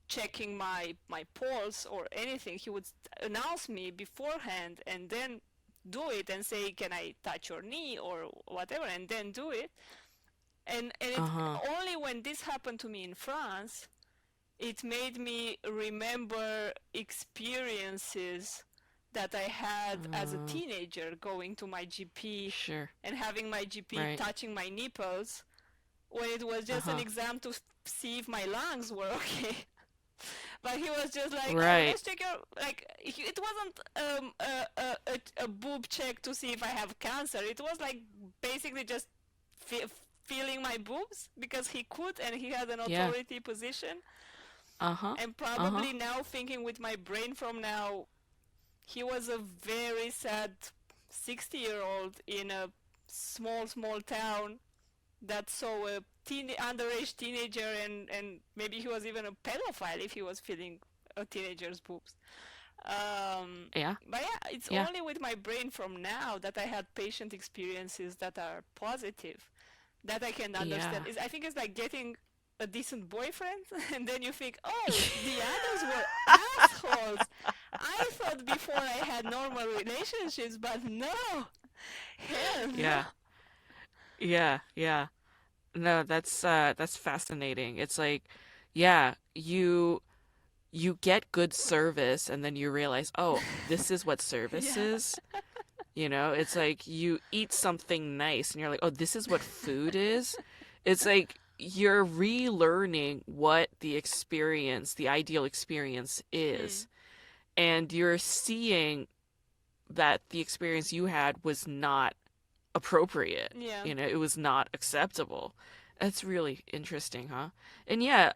checking my pulse or anything. He would announce me beforehand and then do it and say, can I touch your knee or whatever, and then do it. And it Uh-huh. only when this happened to me in France, it made me remember experiences that I had as a Uh, teenager, going to my GP sure. and having my GP Right. touching my nipples when it was just an Uh-huh. exam to see if my lungs were okay. But he was just like, "Oh, Right. let's check your like." It wasn't a boob check to see if I have cancer. It was like basically just feeling my boobs because he could and he had an Yeah. authority position. Uh-huh. And Uh-huh. probably now thinking with my brain from now, he was a very sad 60-year-old in a small town that saw a underage teenager, and maybe he was even a pedophile if he was feeling a teenager's boobs. Yeah. But yeah, it's Yeah. only with my brain from now that I had patient experiences that are positive that I can understand. Yeah. I think it's like getting a decent boyfriend, and then you think, oh, the others were assholes. I thought before I had normal relationships, but no, hell no. Yeah. Yeah. Yeah. No, that's fascinating. It's like, yeah, you get good service and then you realize, oh, this is what service Yeah, is. You know, it's like you eat something nice and you're like, oh, this is what food is. It's like you're relearning what the experience, the ideal experience mm, is. And you're seeing that the experience you had was not appropriate. yeah. You know, it was not acceptable. That's really interesting, huh? And yeah,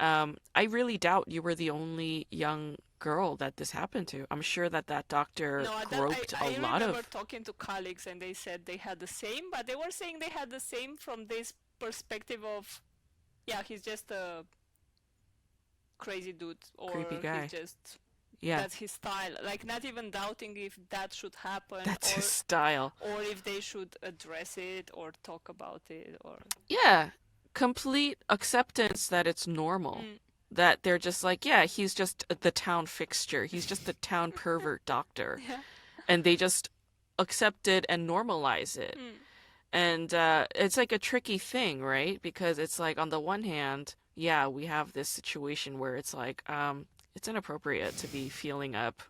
I really doubt you were the only young girl that this happened to. I'm sure that that doctor No, groped a I lot remember of talking to colleagues and they said they had the same, but they were saying they had the same from this perspective of, yeah, he's just a crazy dude, or creepy he's guy. just, Yeah, that's his style. Like, not even doubting if that should happen, that's his style. or if they should address it or talk about it, or. Yeah, complete acceptance that it's normal. Mm, That they're just like, yeah, he's just the town fixture. He's just the town pervert doctor. yeah. And they just accept it and normalize it. Mm, And it's like a tricky thing, right? Because it's like on the one hand, yeah, we have this situation where it's like, it's inappropriate to be feeling up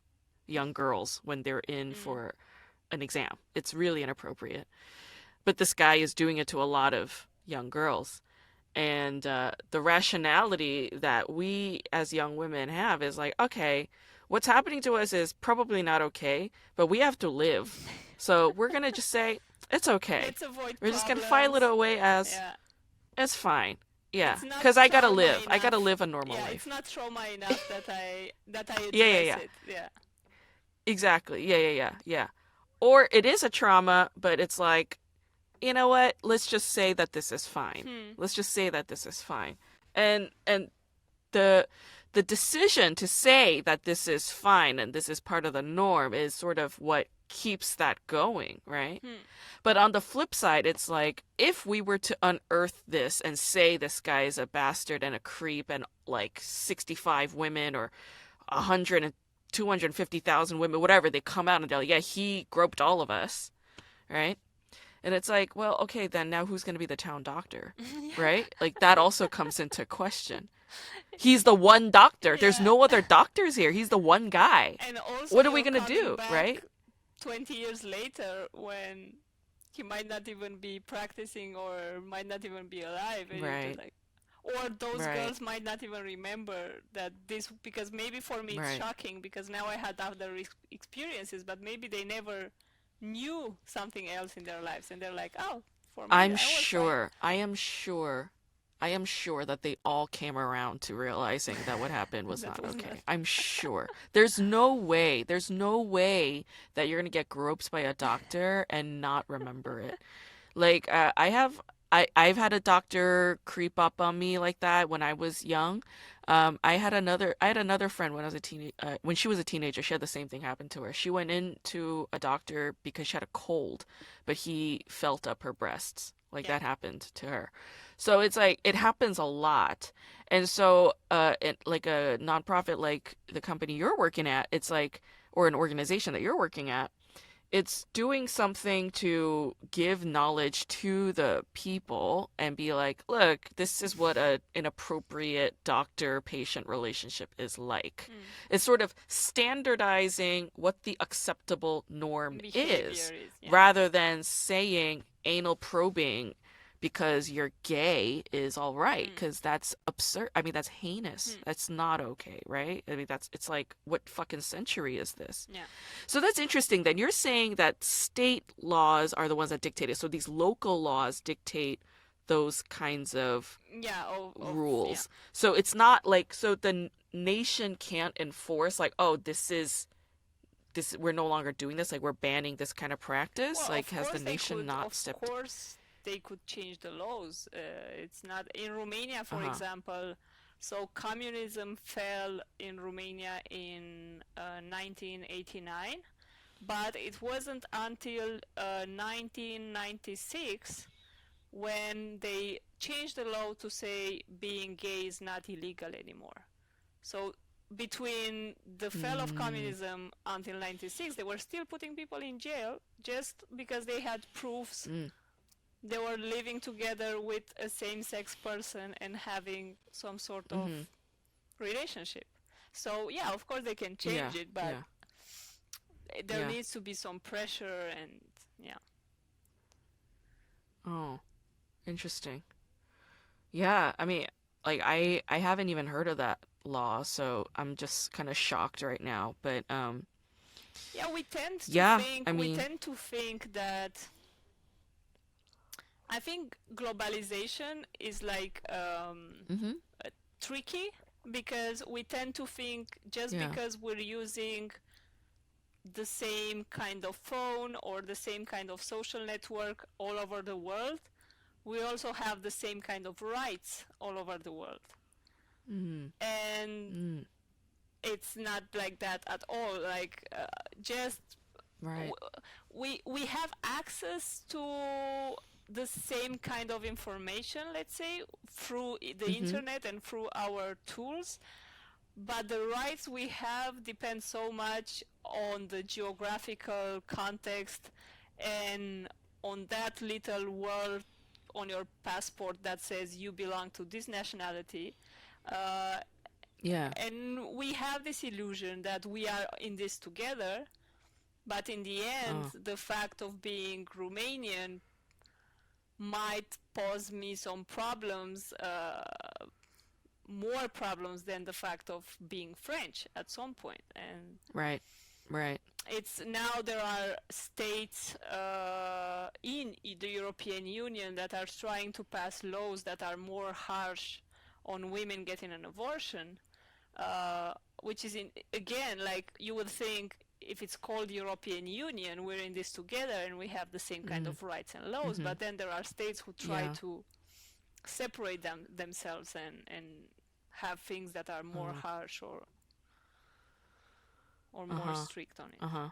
young girls when they're in mm, for an exam. It's really inappropriate. But this guy is doing it to a lot of young girls. And the rationality that we as young women have is like, okay, what's happening to us is probably not okay, but we have to live. So we're going to just say, it's okay. let's avoid We're just going to file it problems. away as, Yeah. it's fine. Yeah, It's not because I gotta trauma live. I gotta enough. live a normal Yeah, it's life. not trauma enough that I Yeah, yeah, address yeah. it. Yeah. Exactly. Yeah, yeah, yeah, yeah. Or it is a trauma, but it's like, you know what? Let's just say that this is fine. Hmm. Let's just say that this is fine. And the the decision to say that this is fine and this is part of the norm is sort of what keeps that going, right? Hmm. But on the flip side, it's like if we were to unearth this and say this guy is a bastard and a creep and like 65 women or 100 and 250,000 women, whatever, they come out and they're like, yeah, he groped all of us, right? And it's like, well, okay, then now who's going to be the town doctor, right? Like that also comes into question. He's the one doctor. There's Yeah. no other doctors here. He's the one guy. And also What are we you're going to coming do, right? back 20 years later when he might not even be practicing or might not even be alive, and you're just Right, like, or those right, girls might not even remember that this, because maybe for me it's right. shocking because now I had other experiences, but maybe they never knew something else in their lives and they're like, oh, for me I'm I was fine. sure, I am sure that they all came around to realizing that what happened was That not was not. okay. I'm sure. There's no way that you're gonna get groped by a doctor and not remember it. Like I've had a doctor creep up on me like that when I was young. I had another friend when I was a when she was a teenager. She had the same thing happen to her. She went in to a doctor because she had a cold, but he felt up her breasts. Like Yeah. that happened to her. So it's like it happens a lot. And so like a nonprofit like the company you're working at, it's like or an organization that you're working at, it's doing something to give knowledge to the people and be like, look, this is what a an appropriate doctor-patient relationship is like. Mm. It's sort of standardizing what the acceptable norm Behavior is is, yeah. rather than saying anal probing because you're gay is all right, Mm. because that's absurd. I mean, that's heinous. Mm. That's not okay, right? I mean, that's it's like, what fucking century is this? Yeah. So that's interesting. Then you're saying that state laws are the ones that dictate it. So these local laws dictate those kinds of Yeah, yeah. rules. So it's not like, so the nation can't enforce like, oh, this is this, we're no longer doing this, like we're banning this kind of practice? Well, Like, has the nation not of stepped? course, they could change the laws. It's not in Romania, for Uh-huh. example. So communism fell in Romania in 1989, but it wasn't until 1996 when they changed the law to say being gay is not illegal anymore. So between the fall of Mm, communism until 96, they were still putting people in jail just because they had proofs mm, they were living together with a same-sex person and having some sort of mm-hmm. relationship. So yeah, of course they can Yeah, change it, but yeah, there yeah. needs to be some pressure and yeah. Oh, interesting. Yeah, I mean, like I haven't even heard of that law, so I'm just kind of shocked right now. But Yeah, yeah, I we mean, tend to think that I think globalization is like mm-hmm. tricky because we tend to think just Yeah, because we're using the same kind of phone or the same kind of social network all over the world, we also have the same kind of rights all over the world. mm, And mm, it's not like that at all. Like, just right. we have access to the same kind of information, let's say, through the Mm-hmm. internet and through our tools, but the rights we have depend so much on the geographical context and on that little word on your passport that says you belong to this nationality. Uh, Yeah. and we have this illusion that we are in this together, but in the end, Oh, the fact of being Romanian might pose me some problems, more problems than the fact of being French at some point. And right. Right. it's now there are states in the European Union that are trying to pass laws that are more harsh on women getting an abortion, which is again, like, you would think if it's called European Union, we're in this together and we have the same kind Mm, of rights and laws. mm-hmm. But then there are states who try Yeah. to separate themselves and have things that are more Uh, harsh or more uh-huh. strict on it. Uh-huh.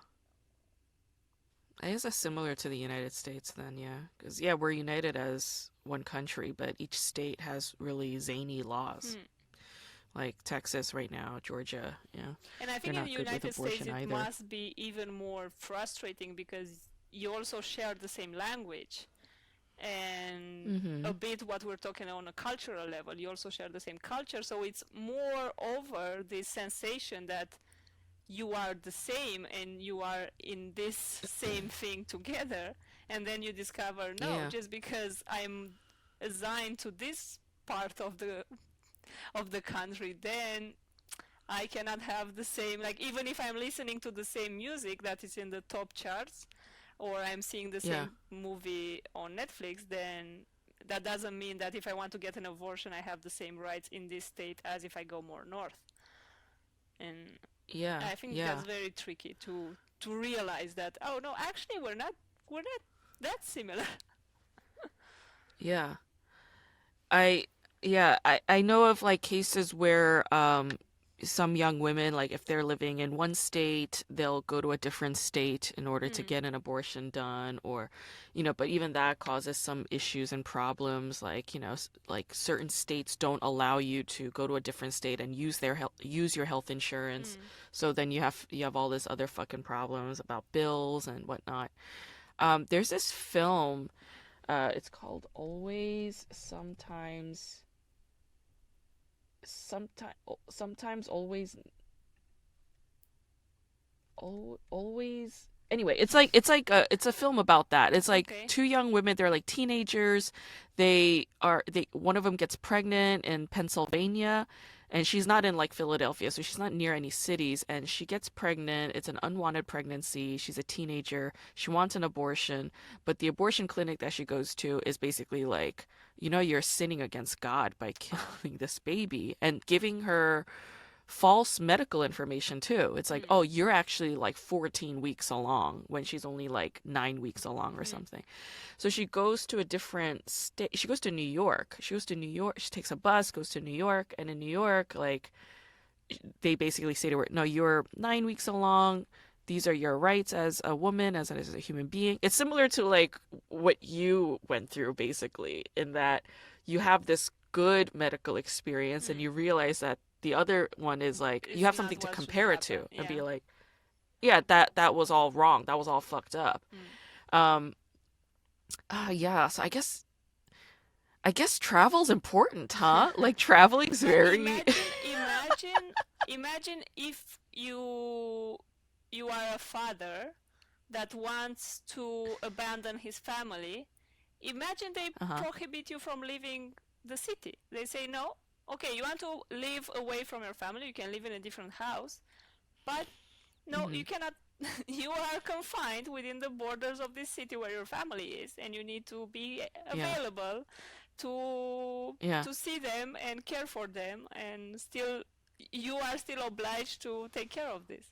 I guess that's similar to the United States then, yeah. Because, yeah, we're united as one country, but each state has really zany laws. Hmm. Like Texas right now, Georgia, yeah. And I They're think in the not good with United States abortion it either. must be even more frustrating because you also share the same language. And a Mm-hmm. bit what we're talking on a cultural level, you also share the same culture. So it's more over this sensation that you are the same and you are in this same thing together. And then you discover, no, Yeah. just because I'm assigned to this part of the country, then I cannot have the same, like, even if I'm listening to the same music that is in the top charts or I'm seeing the Yeah. same movie on Netflix, then that doesn't mean that if I want to get an abortion, I have the same rights in this state as if I go more north. And Yeah. I think that's Yeah. very tricky to realize that, oh no, actually we're not that similar. Yeah. I yeah, I know of like cases where some young women, like if they're living in one state, they'll go to a different state in order to Hmm. get an abortion done, or but even that causes some issues and problems, like like certain states don't allow you to go to a different state and use your health insurance. Hmm. So then you have all this other fucking problems about bills and whatnot. There's this film, it's called Always Sometimes Always Always. Anyway, it's a film about that. It's like Okay. two young women, they're like teenagers. They one of them gets pregnant in Pennsylvania, and she's not in like Philadelphia, so she's not near any cities, and she gets pregnant. It's an unwanted pregnancy. She's a teenager. She wants an abortion, but the abortion clinic that she goes to is basically like, you're sinning against God by Oh. killing this baby and giving her false medical information too. It's like, Mm. oh, you're actually like 14 weeks along when she's only like 9 weeks along or Mm. something. So she goes to a different state. She goes to New York. She goes to New York. She takes a bus, goes to New York, and in New York, like they basically say to her, no, you're 9 weeks along. These are your rights as a woman, as a human being. It's similar to like what you went through, basically, in that you have this good medical experience and Mm. you realize that the other one is like you It's have not something to what should compare it happen. to and Yeah. be like, yeah, that was all wrong. That was all fucked up. Mm. Um, yeah. So I guess travel's important, huh? Like traveling's But very imagine if you are a father that wants to abandon his family. Imagine they uh-huh. prohibit you from leaving the city. They say no. Okay, you want to live away from your family, you can live in a different house, but no, Hmm. you cannot. You are confined within the borders of this city where your family is, and you need to be Yeah. available to Yeah. to see them and care for them, and still you are still obliged to take care of this.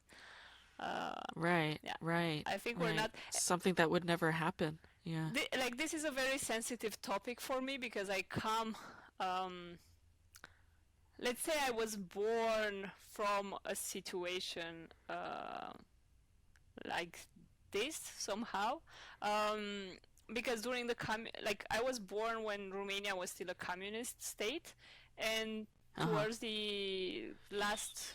Uh, Right. yeah, Right. I think we're Right. not Something that would never happen. Yeah. like this is a very sensitive topic for me because I come. Um, let's say I was born from a situation like this somehow. Um, because during like I was born when Romania was still a communist state, and Uh-huh. towards the last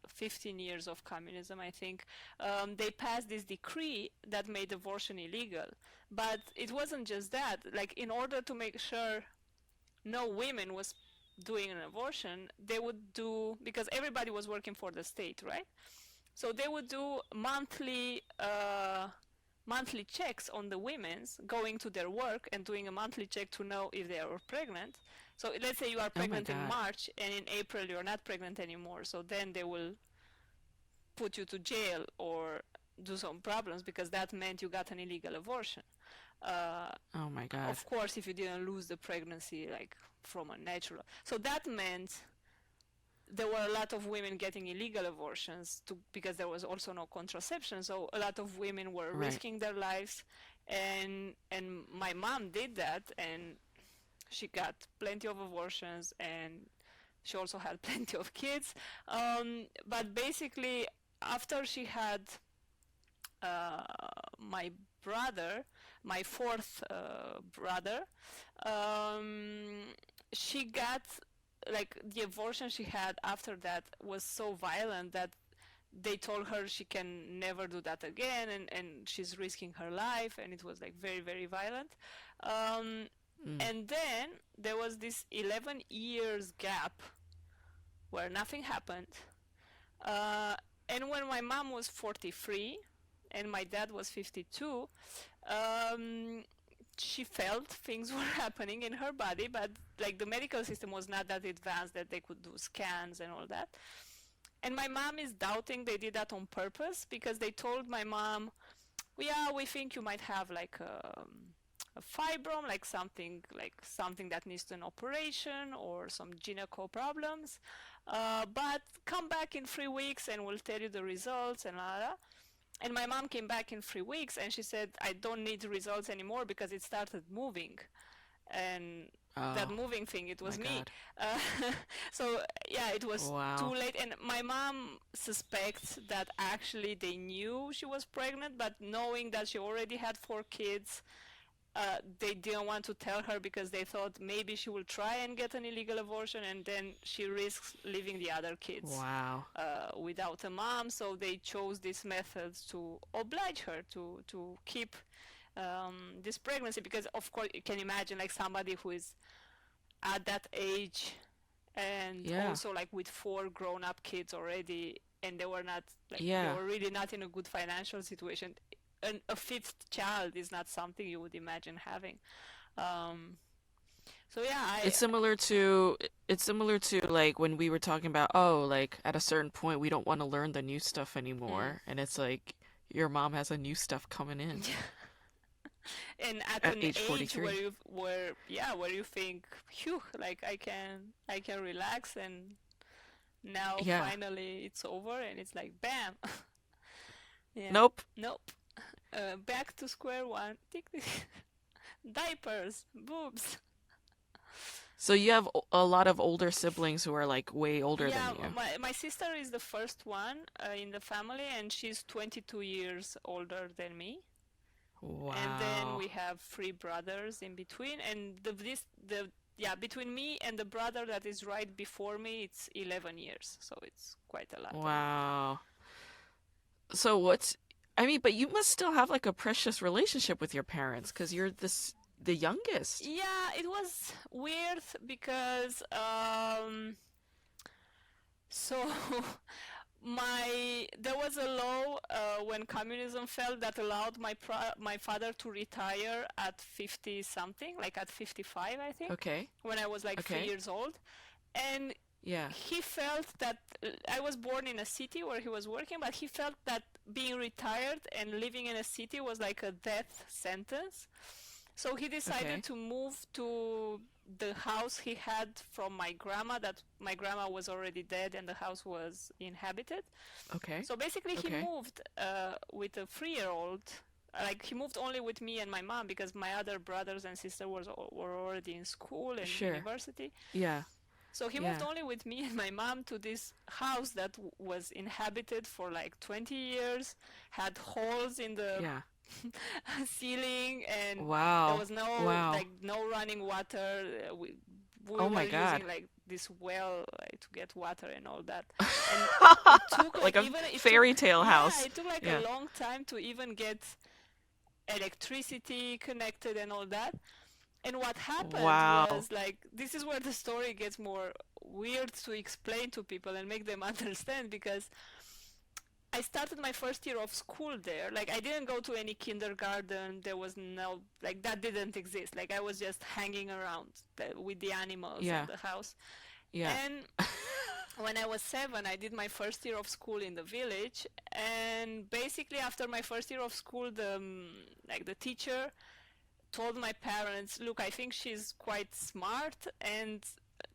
15 years of communism, I think, they passed this decree that made abortion illegal. But it wasn't just that. Like in order to make sure no women was doing an abortion, they would do because everybody was working for the state, right? So they would do monthly checks on the women's going to their work and doing a monthly check to know if they are pregnant. So let's say you are Oh my pregnant in God. March and in April you're not pregnant anymore. So then they will put you to jail or do some problems because that meant you got an illegal abortion. Uh, Oh my God. of course, if you didn't lose the pregnancy like from a natural. So that meant there were a lot of women getting illegal abortions because there was also no contraception. So a lot of women were Right. risking their lives, and my mom did that, and she got plenty of abortions, and she also had plenty of kids. But basically, after she had uh, my brother, my fourth brother, um, she got like the abortion she had after that was so violent that they told her she can never do that again, and she's risking her life, and it was like very very violent. um, Mm. and then there was this 11 years gap where nothing happened, uh, and when my mom was 43 and my dad was 52, um, she felt things were happening in her body, but like the medical system was not that advanced that they could do scans and all that. And my mom is doubting they did that on purpose because they told my mom, yeah, we think you might have like a fibrom, like something that needs an operation or some gynecological problems. But come back in 3 weeks and we'll tell you the results and la la. And my mom came back in 3 weeks and she said, I don't need results anymore because it started moving. And that Oh moving thing, it my was me. God. Uh, so yeah, it was too Wow. late. And my mom suspects that actually they knew she was pregnant, but knowing that she already had 4 kids, they didn't want to tell her because they thought maybe she will try and get an illegal abortion and then she risks leaving the other kids Wow. without a mom. So they chose these methods to oblige her to keep this pregnancy because, of course, you can imagine like somebody who is at that age and Yeah. also like with 4 grown-up kids already, and they were not like they Yeah. were really not in a good financial situation. A fifth child is not something you would imagine having. Um, so yeah, I It's similar to like when we were talking about, oh, like at a certain point we don't want to learn the new stuff mm, anymore, and it's like your mom has a new stuff coming in and at at an age age where 43. where you think, phew, like I can relax and Now Yeah. finally it's over and it's like bam. Yeah. Nope. Nope. Back to square one. Tick, tick. Diapers, boobs. So you have a lot of older siblings who are like way older than Yeah, you. my sister is the first one in the family, and she's 22 years older than me. And then Wow. we have three brothers in between, and the yeah, between me and the brother that is right before me, it's 11 years, so it's quite a lot. And Wow. So what's I mean, but you must still have like a precious relationship with your parents because you're the youngest. yeah, it was weird because so my there was a law when communism fell that allowed my father to retire at 50 something, like at 55, I think, Okay. when I was like three Okay. years old. And Yeah. he felt that I was born in a city where he was working, but he felt that being retired and living in a city was like a death sentence. So he decided Okay. to move to the house he had from my grandma, that my grandma was already dead and the house was inhabited. Okay. So basically he Okay. moved with a 3-year-old. Like he moved only with me and my mom because my other brothers and sisters were already in school and Sure. university. Yeah. So he moved Yeah. only with me and my mom to this house that was inhabited for like 20 years, had holes in the Yeah. ceiling, and there Wow. was no Wow. like no running water. We Oh were my using God. like this well, like, to get water and all that. And it took Like like a even it took fairy tale yeah, house. it took like a Yeah. long time to even get electricity connected and all that. And what happened Wow. was, like, this is where the story gets more weird to explain to people and make them understand, because I started my first year of school there. Like, I didn't go to any kindergarten. There was no, like, that didn't exist. Like, I was just hanging around with the animals and Yeah. the house. Yeah. And when I was 7, I did my first year of school in the village. And basically, after my first year of school, like, the teacher told my parents, look, I think she's quite smart, and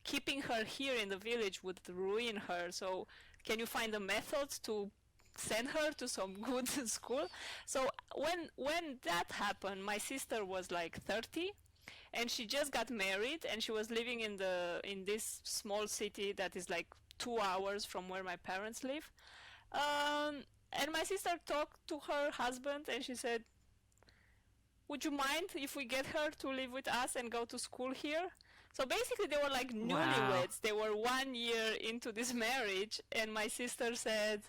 keeping her here in the village would ruin her. So can you find a method to send her to some good school? So when that happened, my sister was like 30, and she just got married, and she was living in this small city that is like 2 hours from where my parents live. And my sister talked to her husband, and she said, would you mind if we get her to live with us and go to school here? So basically, they were like Wow. newlyweds. They were 1 year into this marriage, and my sister said,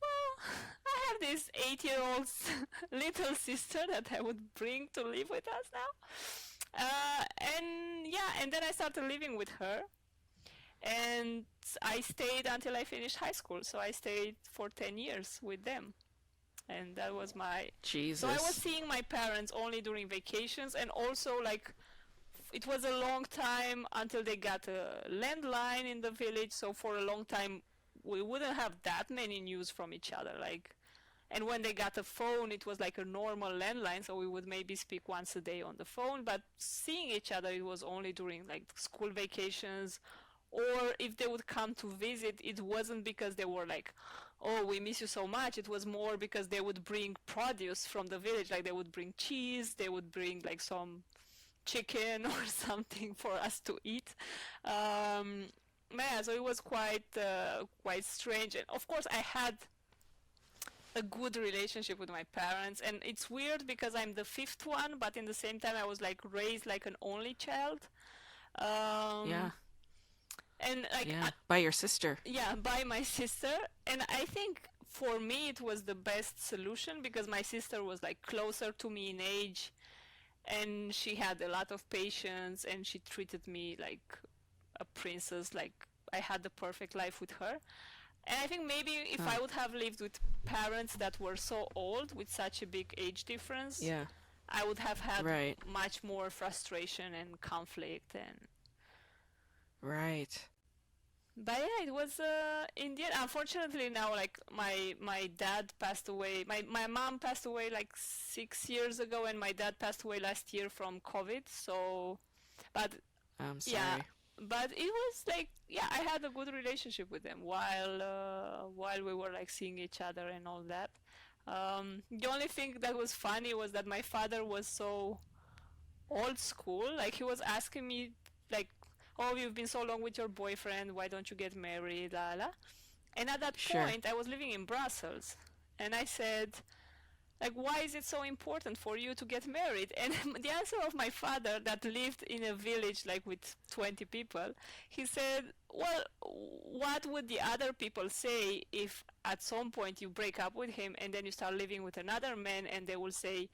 well, I have this 8-year-old little sister that I would bring to live with us now. And yeah, and then I started living with her, and I stayed until I finished high school. So I stayed for 10 years with them. And that was my so I was Jesus. seeing my parents only during vacations, and also, like, it was a long time until they got a landline in the village, so for a long time we wouldn't have that many news from each other, like. And when they got a phone, it was like a normal landline, so we would maybe speak once a day on the phone, but seeing each other, it was only during like school vacations, or if they would come to visit, it wasn't because they were like, oh, we miss you so much. It was more because they would bring produce from the village, like they would bring cheese, they would bring like some chicken or something for us to eat. um yeah, so it was quite strange. And of course, I had a good relationship with my parents, and it's weird because I'm the fifth one, but in the same time I was like raised like an only child. Yeah. um and like Yeah. By your sister. yeah, by my sister. And I think for me it was the best solution because my sister was like closer to me in age, and she had a lot of patience, and she treated me like a princess. Like, I had the perfect life with her. And I think maybe if Huh. I would have lived with parents that were so old with such a big age difference, Yeah. I would have had Right. much more frustration and conflict. And Right. but yeah, it was in the end. Unfortunately, now, like, my dad passed away. My mom passed away like 6 years ago, and my dad passed away last year from COVID. So, but I'm yeah, sorry. but it was like, yeah, I had a good relationship with them while we were like seeing each other and all that. The only thing that was funny was that my father was so old school. Like he was asking me, like, "Oh, you've been so long with your boyfriend. Why don't you get married?" La la. And at that Sure. point, I was living in Brussels, and I said, like, why is it so important for you to get married? And the answer of my father, that lived in a village like with 20 people, he said, well, what would the other people say if at some point you break up with him and then you start living with another man, and they will say,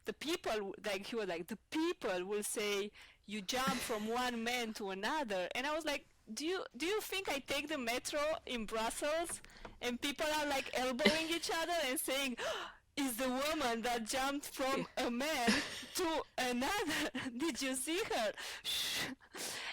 the people, like he was like, the people will say you jump from one man to another. And I was like, do you think I take the metro in Brussels and people are like elbowing each other and saying, is the woman that jumped from a man to another? Did you see her? Shh.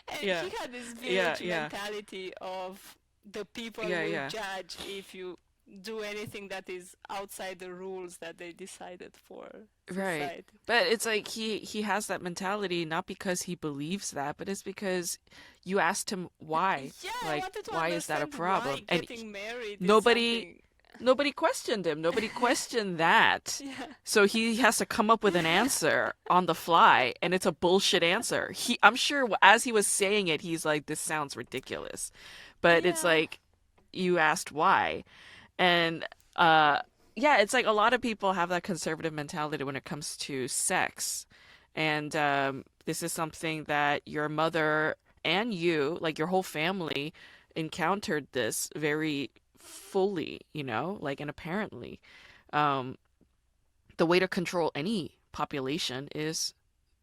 And Yeah. he had this Yeah, village yeah. mentality of the people Yeah, will yeah. judge if you do anything that is outside the rules that they decided for Right. society. But it's like he has that mentality not because he believes that, but it's because you asked him why. Yeah, I Like, wanted to why is that a understand why problem? And getting married is nobody something. nobody questioned him. Nobody questioned that. Yeah. So he has to come up with an answer on the fly, and it's a bullshit answer. I'm sure as he was saying it, he's like, this sounds ridiculous. But it's Yeah. like you asked why. And uh yeah, it's like a lot of people have that conservative mentality when it comes to sex. And this is something that your mother and you, like your whole family, encountered this very fully, like, and apparently. Um, the way to control any population is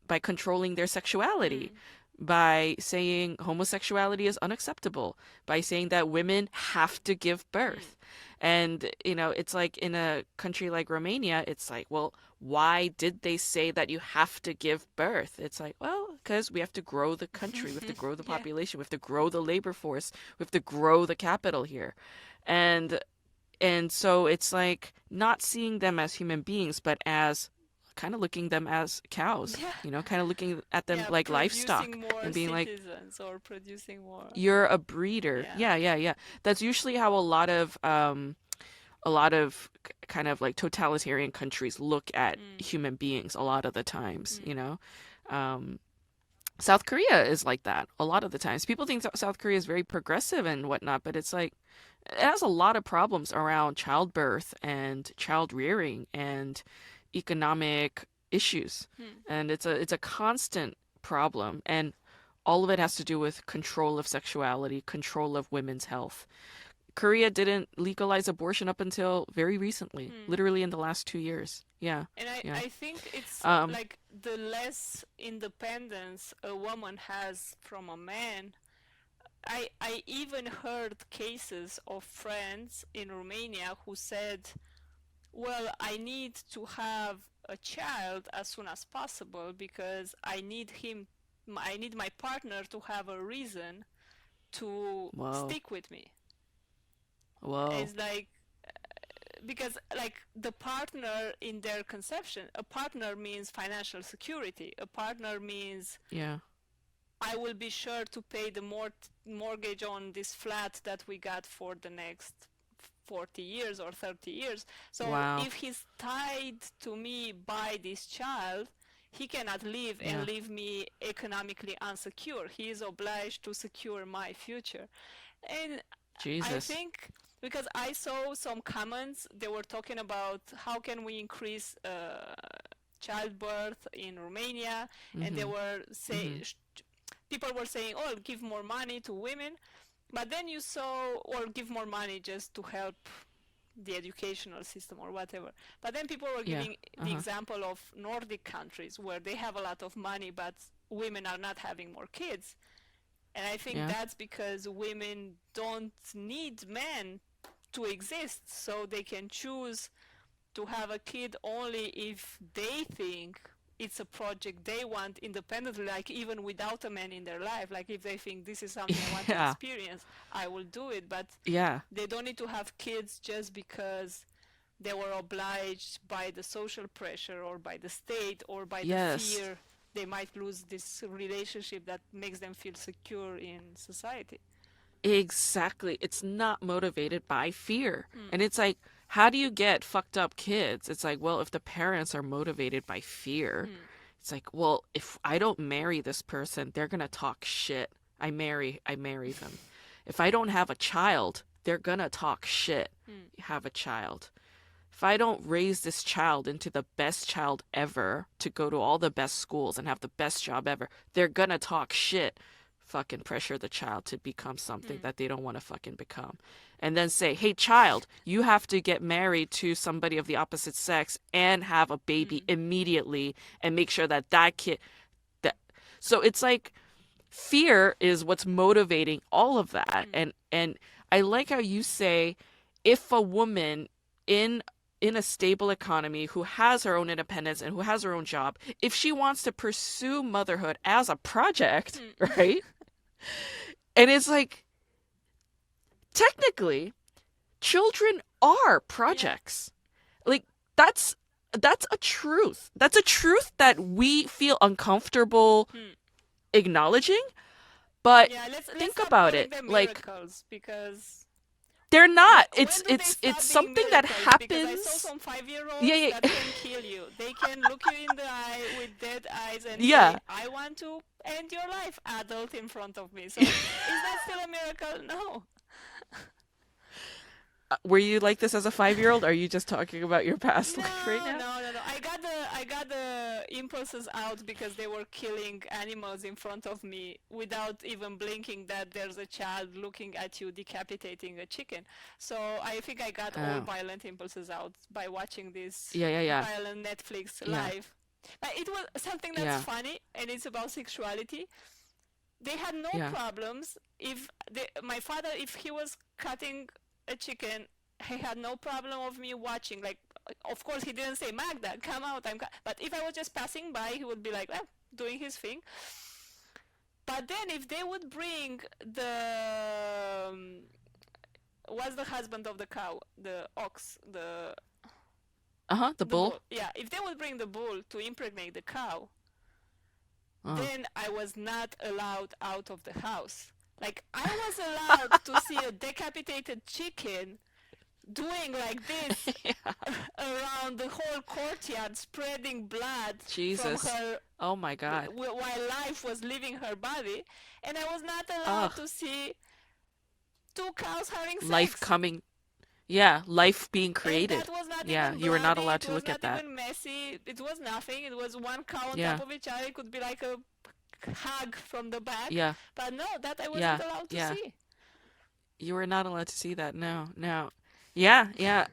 by controlling their sexuality, Mm. by saying homosexuality is unacceptable, by saying that women have to give Mm. birth. And, it's like in a country like Romania, it's like, well, why did they say that you have to give birth? It's like, well, because we have to grow the country, we have to grow the Yeah. population, we have to grow the labor force, we have to grow the capital here. And so it's like not seeing them as human beings, but as kind of looking them as cows, Yeah. kind of looking at them Yeah, like livestock producing more and being like, citizens or producing more. you're a breeder. Yeah. Yeah, yeah, yeah. That's usually how a lot of kind of like totalitarian countries look at Mm. human beings a lot of the times, Mm. Um, South Korea is like that a lot of the times. People think South Korea is very progressive and whatnot, but it's like it has a lot of problems around childbirth and child rearing and economic issues. Mm. And it's a constant problem, and all of it has to do with control of sexuality, control of women's health. Korea didn't legalize abortion up until very recently, Mm. literally in the last 2 years. Yeah, And I, yeah. I think it's Um, like the less independence a woman has from a man. I even heard cases of friends in Romania who said, well, I need to have a child as soon as possible because I need my partner to have a reason to whoa, stick with me. whoa, It's like, because like the partner in their conception, a partner means financial security. A partner means yeah, I will be sure to pay the mortgage on this flat that we got for the next 40 years or 30 years. So wow, if he's tied to me by this child, he cannot live and yeah, leave me economically unsecure. He is obliged to secure my future. And I Jesus. think because I saw some comments, they were talking about how can we increase childbirth in Romania, and they Mm-hmm. were Mm-hmm. people were saying, "Oh, give more money to women," but then you saw, or give more money just to help the educational system or whatever. But then people were Yeah. giving the Uh-huh. example of Nordic countries where they have a lot of money, but women are not having more kids. And I think Yeah. that's because women don't need men to exist, so they can choose to have a kid only if they think it's a project they want independently, like even without a man in their life. Like if they think this is something I want to Yeah. experience, I will do it. But Yeah. they don't need to have kids just because they were obliged by the social pressure or by the state or by the Yes. fear. they might lose this relationship that makes them feel secure in society. Exactly. It's not motivated by fear. Mm, And it's like, how do you get fucked up kids? It's like, well, if the parents are motivated by fear, mm, it's like, well, if I don't marry this person, they're gonna talk shit. I marry them. If I don't have a child, they're gonna talk shit. mm, Have a child. If I don't raise this child into the best child ever to go to all the best schools and have the best job ever, they're gonna talk shit. Fucking pressure the child to become something mm, that they don't want to fucking become. And then say, hey, child, you have to get married to somebody of the opposite sex and have a baby mm, immediately and make sure that that kid, that. So it's like fear is what's motivating all of that. mm, And I like how you say if a woman in in a stable economy who has her own independence and who has her own job, if she wants to pursue motherhood as a project, mm. right? And it's like technically children are Yeah. projects. Like that's that's a truth. That's a truth that we feel uncomfortable Mm. acknowledging, but Yeah, let's think stop about calling it. them Like miracles because they're not. when It's do they it's stop it's being something that miracles? Because I saw happens. some Yeah, 5-year-olds that yeah. can kill you. They can look you in the eye with dead eyes and say, Yeah. "I want to end your life, adult, in front of me." So, is that still a miracle? No. Were you like this as a 5-year-old? Are you just talking about your past life right No, now? no, no, no. I got the impulses out because they were killing animals in front of me without even blinking that there's a child looking at you decapitating a chicken. So I think I got all Oh. violent impulses out by watching this Yeah, yeah, yeah. violent Netflix Yeah. live. But it was something that's Yeah. funny and it's about sexuality. They had no Yeah. problems if my father, if he was cutting a chicken, he had no problem of me watching. Like, of course, he didn't say, Magda, come out. But if I was just passing by, he would be like, well, doing his thing. But then if they would bring the what's the husband of the cow, the ox, Uh-huh, the the bull. bull. Yeah, if they would bring the bull to impregnate the cow, Uh. then I was not allowed out of the house. Like, I was allowed to see a decapitated chicken doing like this Yeah. around the whole courtyard, spreading blood from Jesus. her Oh my God. while life was leaving her body, and I was not allowed Ugh. to see two cows having Life sex. coming. Yeah, life being And created. that was not Yeah, even you were not bloody, allowed it to was look not at that. even messy, it was nothing. It was one cow on Yeah. top of each other. It could be like a hug from the back. Yeah. But no, that I wasn't Yeah. allowed to Yeah. see. You were not allowed to see that. No. No. Yeah, yeah.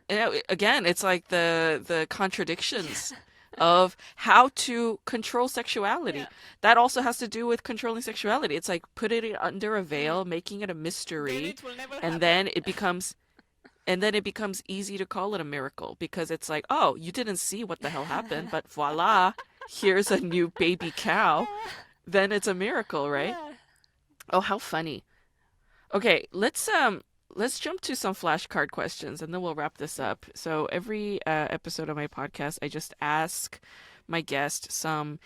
Again, it's like the contradictions of how to control Yeah. sexuality. That also has to do with controlling sexuality. It's like putting it under a Mm. veil, making it a Then mystery, it will never and happen. then it becomes and then it becomes easy to call it a miracle because it's like, oh, you didn't see what the hell happened, but voila, here's a new baby cow. Then it's a miracle, right? Yeah. Oh, how funny. Okay, let's jump to some flashcard questions and then we'll wrap this up. So every episode of my podcast, I just ask my guest some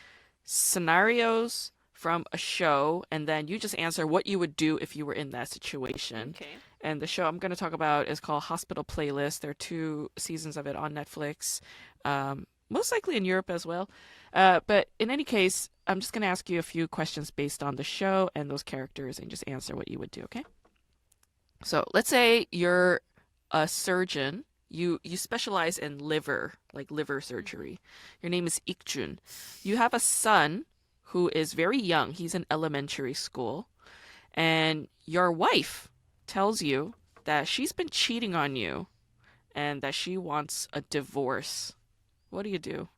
scenarios from a show and then you just answer what you would do if you were in that situation. Okay. And the show I'm going to talk about is called Hospital Playlist. There are 2 seasons of it on Netflix, most likely in Europe as well. But in any case, I'm just going to ask you a few questions based on the show and those characters and just answer what you would do, okay? So let's say you're a surgeon. You specialize in liver, like liver Mm-hmm. surgery. Your name is Ikjun. You have a son who is very young. He's in elementary school. And your wife tells you that she's been cheating on you and that she wants a divorce. What do you do?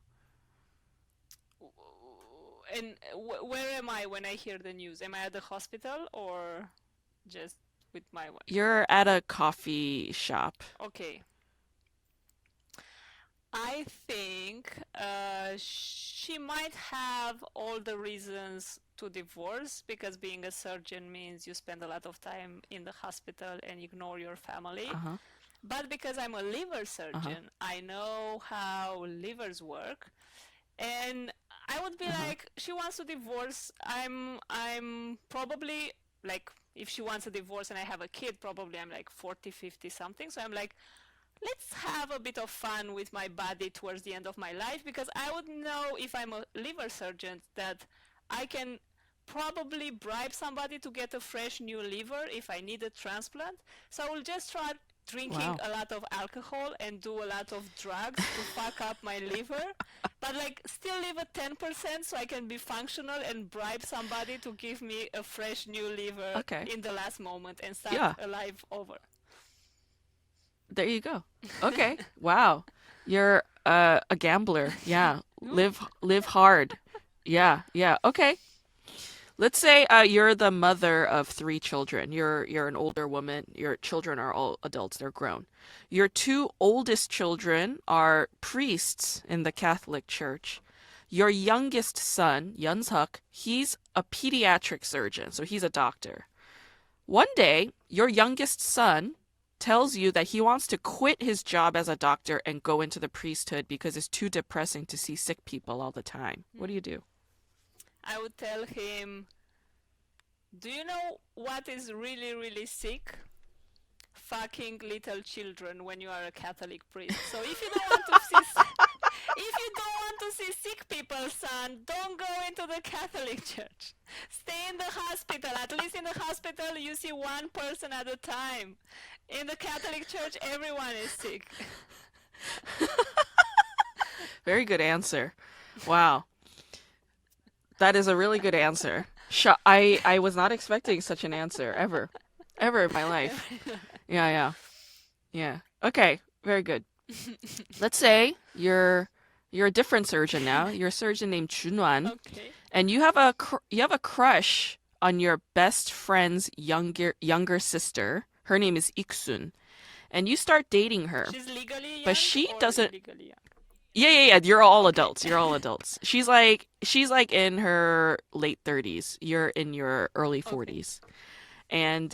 And where am I when I hear the news? Am I at the hospital or just with my wife? You're at a coffee shop. Okay. I think she might have all the reasons to divorce because being a surgeon means you spend a lot of time in the hospital and ignore your family. Uh-huh. But because I'm a liver Uh-huh. surgeon, I know how livers work. And I would be Uh-huh. like, she wants to divorce. I'm probably like, if she wants a divorce and I have a kid, probably I'm like 40, 50 something. So I'm like, let's have a bit of fun with my body towards the end of my life, because I would know, if I'm a liver surgeon, that I can probably bribe somebody to get a fresh new liver if I need a transplant. So I will just try drinking Wow. a lot of alcohol and do a lot of drugs to fuck up my liver, but like still leave a 10% so I can be functional and bribe somebody to give me a fresh new liver Okay. in the last moment and start Yeah. a life over. There you go. Okay. Wow. You're a gambler. Yeah. Live hard. Yeah. Yeah. Okay. Let's say you're the mother of three children. You're an older woman. Your children are all adults. They're grown. Your two oldest children are priests in the Catholic Church. Your youngest son, Yunsuk, he's a pediatric surgeon, so he's a doctor. One day, your youngest son tells you that he wants to quit his job as a doctor and go into the priesthood because it's too depressing to see sick people all the time. What do you do? I would tell him, do you know what is really, really sick? Fucking little children when you are a Catholic priest. So if you don't want to see, if you don't want to see sick people, son, don't go into the Catholic Church. Stay in the hospital. At least in the hospital, you see one person at a time. In the Catholic Church, everyone is sick. Very good answer. Wow. That is a really good answer. I was not expecting such an answer ever. Ever in my life. Yeah, yeah. Yeah. Okay, very good. Let's say you're a different surgeon now. You're a surgeon named Junwan, Okay. and you have a crush on your best friend's younger sister. Her name is Iksun, and you start dating her. She's legally But young she or doesn't. illegally young? Yeah, yeah, yeah. You're all Okay. adults. You're all adults. She's like in her late 30s. You're in your early Okay. 40s. And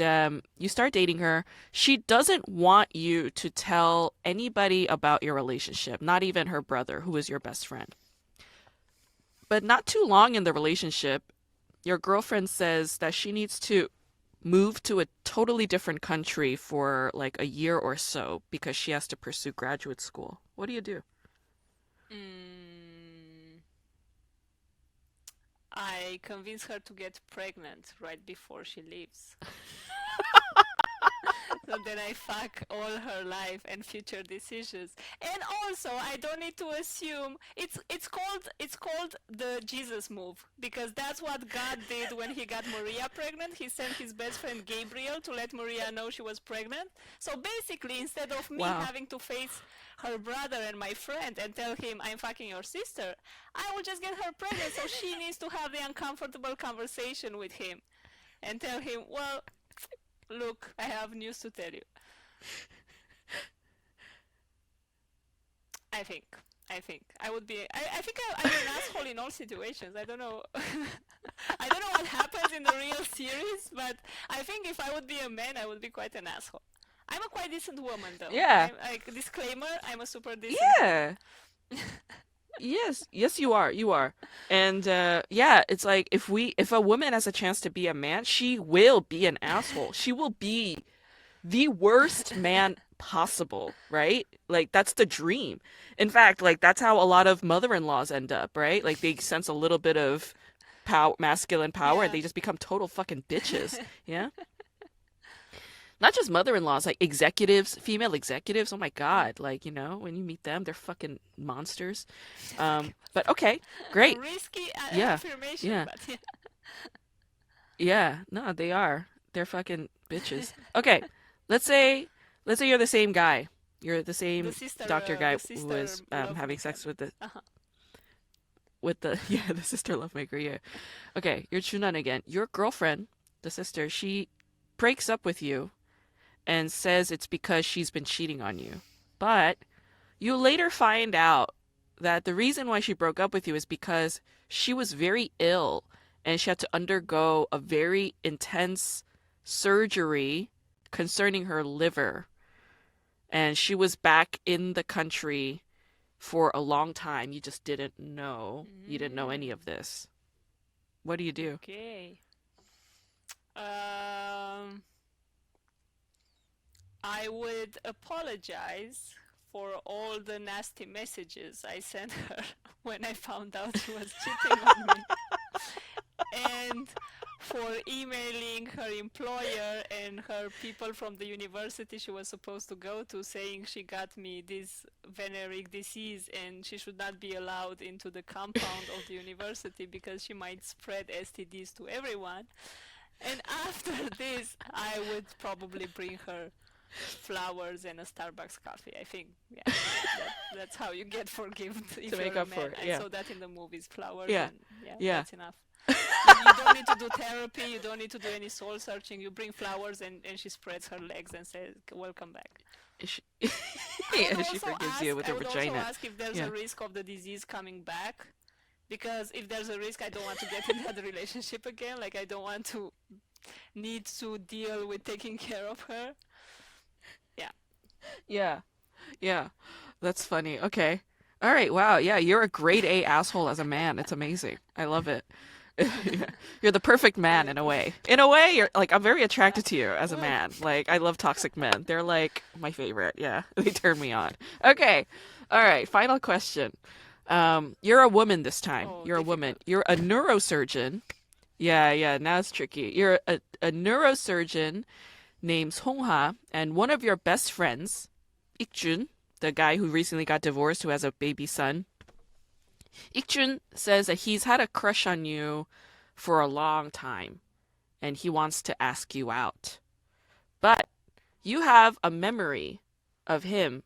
you start dating her. She doesn't want you to tell anybody about your relationship, not even her brother, who is your best friend. But not too long in the relationship, your girlfriend says that she needs to move to a totally different country for like a year or so because she has to pursue graduate school. What do you do? Mm, I convince her to get pregnant right before she leaves. So then I fuck all her life and future decisions. And also, I don't need to assume it's called the Jesus move, because that's what God did when he got Maria pregnant. He sent his best friend Gabriel to let Maria know she was pregnant. So basically, instead of me Wow. having to face her brother and my friend and tell him I'm fucking your sister, I will just get her pregnant, so she needs to have the uncomfortable conversation with him and tell him, well, look, I have news to tell you. I think. I think I would be. I think I'm an asshole in all situations. I don't know. I don't know what happens in the real series, but I think if I would be a man, I would be quite an asshole. I'm a quite decent woman, though. Yeah. I'm like, disclaimer. I'm a super decent woman. Yeah. Yes, yes, you are. You are. And yeah, it's like if a woman has a chance to be a man, she will be an asshole. She will be the worst man possible, right? Like that's the dream. In fact, like that's how a lot of mother-in-laws end up, right? Like they sense a little bit of masculine power and Yeah. they just become total fucking bitches. Yeah? Not just mother-in-laws, like executives, female executives. Oh my Mm. God. Like, when you meet them, they're fucking monsters. But okay, great. Risky Yeah. affirmation, Yeah. but yeah. Yeah. No, they are. They're fucking bitches. Okay. Let's say let's say you're the same guy. You're the same doctor guy The who sister was love having maker. sex with the Uh-huh. yeah, the sister lovemaker, yeah. Okay, you're Chunan again. Your girlfriend, the sister, she breaks up with you and says it's because she's been cheating on you. But you later find out that the reason why she broke up with you is because she was very ill and she had to undergo a very intense surgery concerning her liver. And she was back in the country for a long time. You just didn't know. You didn't know any Mm, of this. What do you do? okay. Um, I would apologize for all the nasty messages I sent her when I found out she was cheating on me, and for emailing her employer and her people from the university she was supposed to go to saying she got me this veneric disease and she should not be allowed into the compound of the university because she might spread STDs to everyone. And after this, I would probably bring her flowers and a Starbucks coffee. I think, yeah, that's how you get forgiven To if make you're a up for man. it. I Yeah. saw that in the movies, flowers, Yeah. and yeah, Yeah. that's enough. You don't need to do therapy. You don't need to do any soul searching. You bring flowers, and she spreads her legs and says, "Welcome back." She, I would and she also forgives you ask. with I her would also vagina. ask if there's Yeah. a risk of the disease coming back, because if there's a risk, I don't want to get in that relationship again. Like I don't want to need to deal with taking care of her. Yeah. Yeah. Yeah. That's funny. Okay. All right. Wow. Yeah. You're a grade A asshole as a man. It's amazing. I love it. Yeah. You're the perfect man in a Well, way. In a way, you're like, I'm very attracted to you as a well, man. Like, I love toxic men. They're like my favorite. Yeah. They turn me on. Okay. All right. Final question. You're a woman this time. oh, You're a woman. difficult. You're a neurosurgeon. Yeah. Yeah. Now it's tricky. You're a neurosurgeon named Hongha, and one of your best friends, Ikjun, the guy who recently got divorced, who has a baby son, Ikjun says that he's had a crush on you for a long time and he wants to ask you out. But you have a memory of him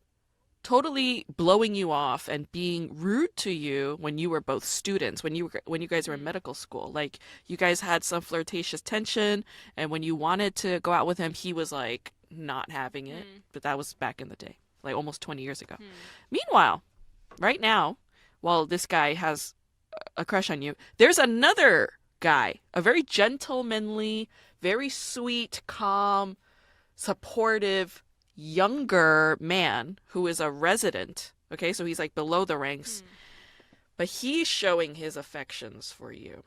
totally blowing you off and being rude to you when you were both students, when you guys were in Mm, medical school. Like you guys had some flirtatious tension, and when you wanted to go out with him, he was like not having it. mm, But that was back in the day, like almost 20 years ago. mm, Meanwhile, right now, while this guy has a crush on you, there's another guy, a very gentlemanly, very sweet, calm, supportive, younger man who is a resident. Okay, so he's like below the ranks, mm, but he's showing his affections for you.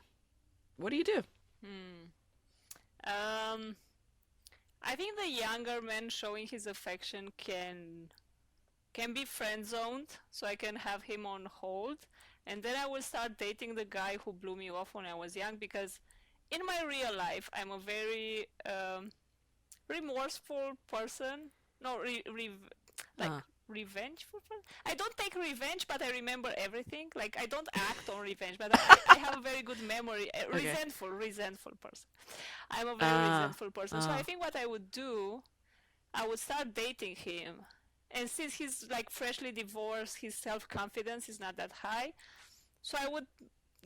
What do you do? mm. Um, I think the younger man showing his affection can be friend zoned, so I can have him on hold, and then I will start dating the guy who blew me off when I was young because in my real life I'm a very remorseful person. No, like Uh, revengeful person. I don't take revenge, but I remember everything. Like I don't act on revenge, but I have a very good memory. A okay. resentful person. I'm a very Uh, resentful person. So I uh, think what I would do, I would start dating him. And since he's like freshly divorced, his self-confidence is not that high. So I would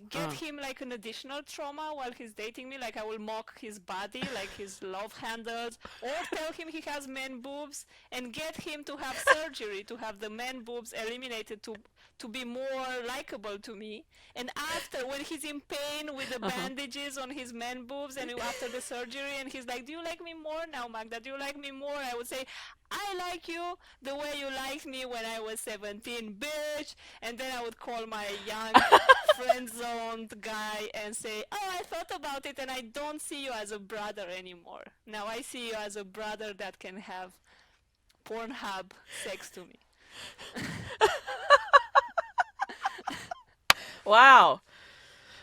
get uh. him like an additional trauma while he's dating me. Like I will mock his body, like his love handles, or tell him he has man boobs and get him to have surgery to have the man boobs eliminated to be more likable to me. And after, when he's in pain with the Uh-huh. bandages on his man boobs and after the surgery, and he's like, "Do you like me more now, Magda? Do you like me more?" I would say, "I like you the way you liked me when I was 17, bitch." And then I would call my young friend zoned guy and say, "Oh, I thought about it and I don't see you as a brother anymore. Now I see you as a brother that can have Pornhub sex to me." Wow.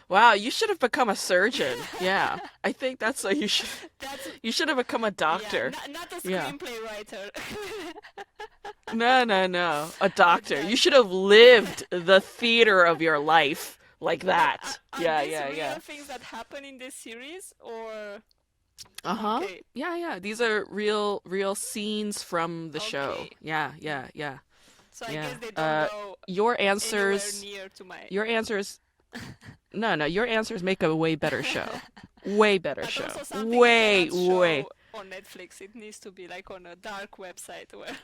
Wow, you should have become a surgeon. Yeah. I think that's what you should That's, you should have become a yeah, doctor. not a Yeah. screenplay writer. No, no, no. A But doctor. You yes. should have lived the theater of your life like But that. are Yeah, these yeah, real yeah. things that happen in this series or Uh-huh. okay, Yeah, yeah. These are real scenes from the show. okay. Yeah, Hmm. yeah, yeah. So I Yeah. guess they don't go Your anywhere answers near to my your answers no, no, your answers make a way better show. Way better but show. also something you Way, cannot way. show on Netflix. It needs to be like on a dark website where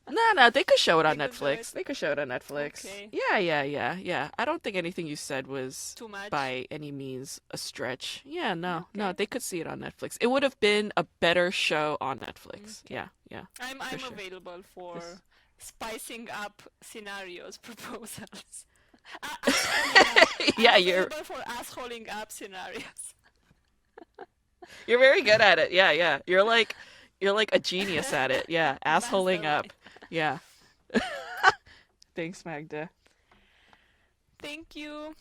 No, no, they could show it on they could do it. Netflix. They could show it on Netflix. Okay. Yeah, yeah, yeah, yeah. I don't think anything you said was Too much. by any means a stretch. Yeah, no, no, Okay. they could see it on Netflix. It would have been a better show on Netflix. Okay. Yeah, yeah, I'm for I'm sure. available for This. spicing up scenarios, proposals. Assholing up. I'm Yeah, available for assholing up scenarios. you're very good at it. Yeah, yeah. You're like a genius at it. Yeah, assholing Mastermind. up. Yeah. Thanks, Magda. Thank you.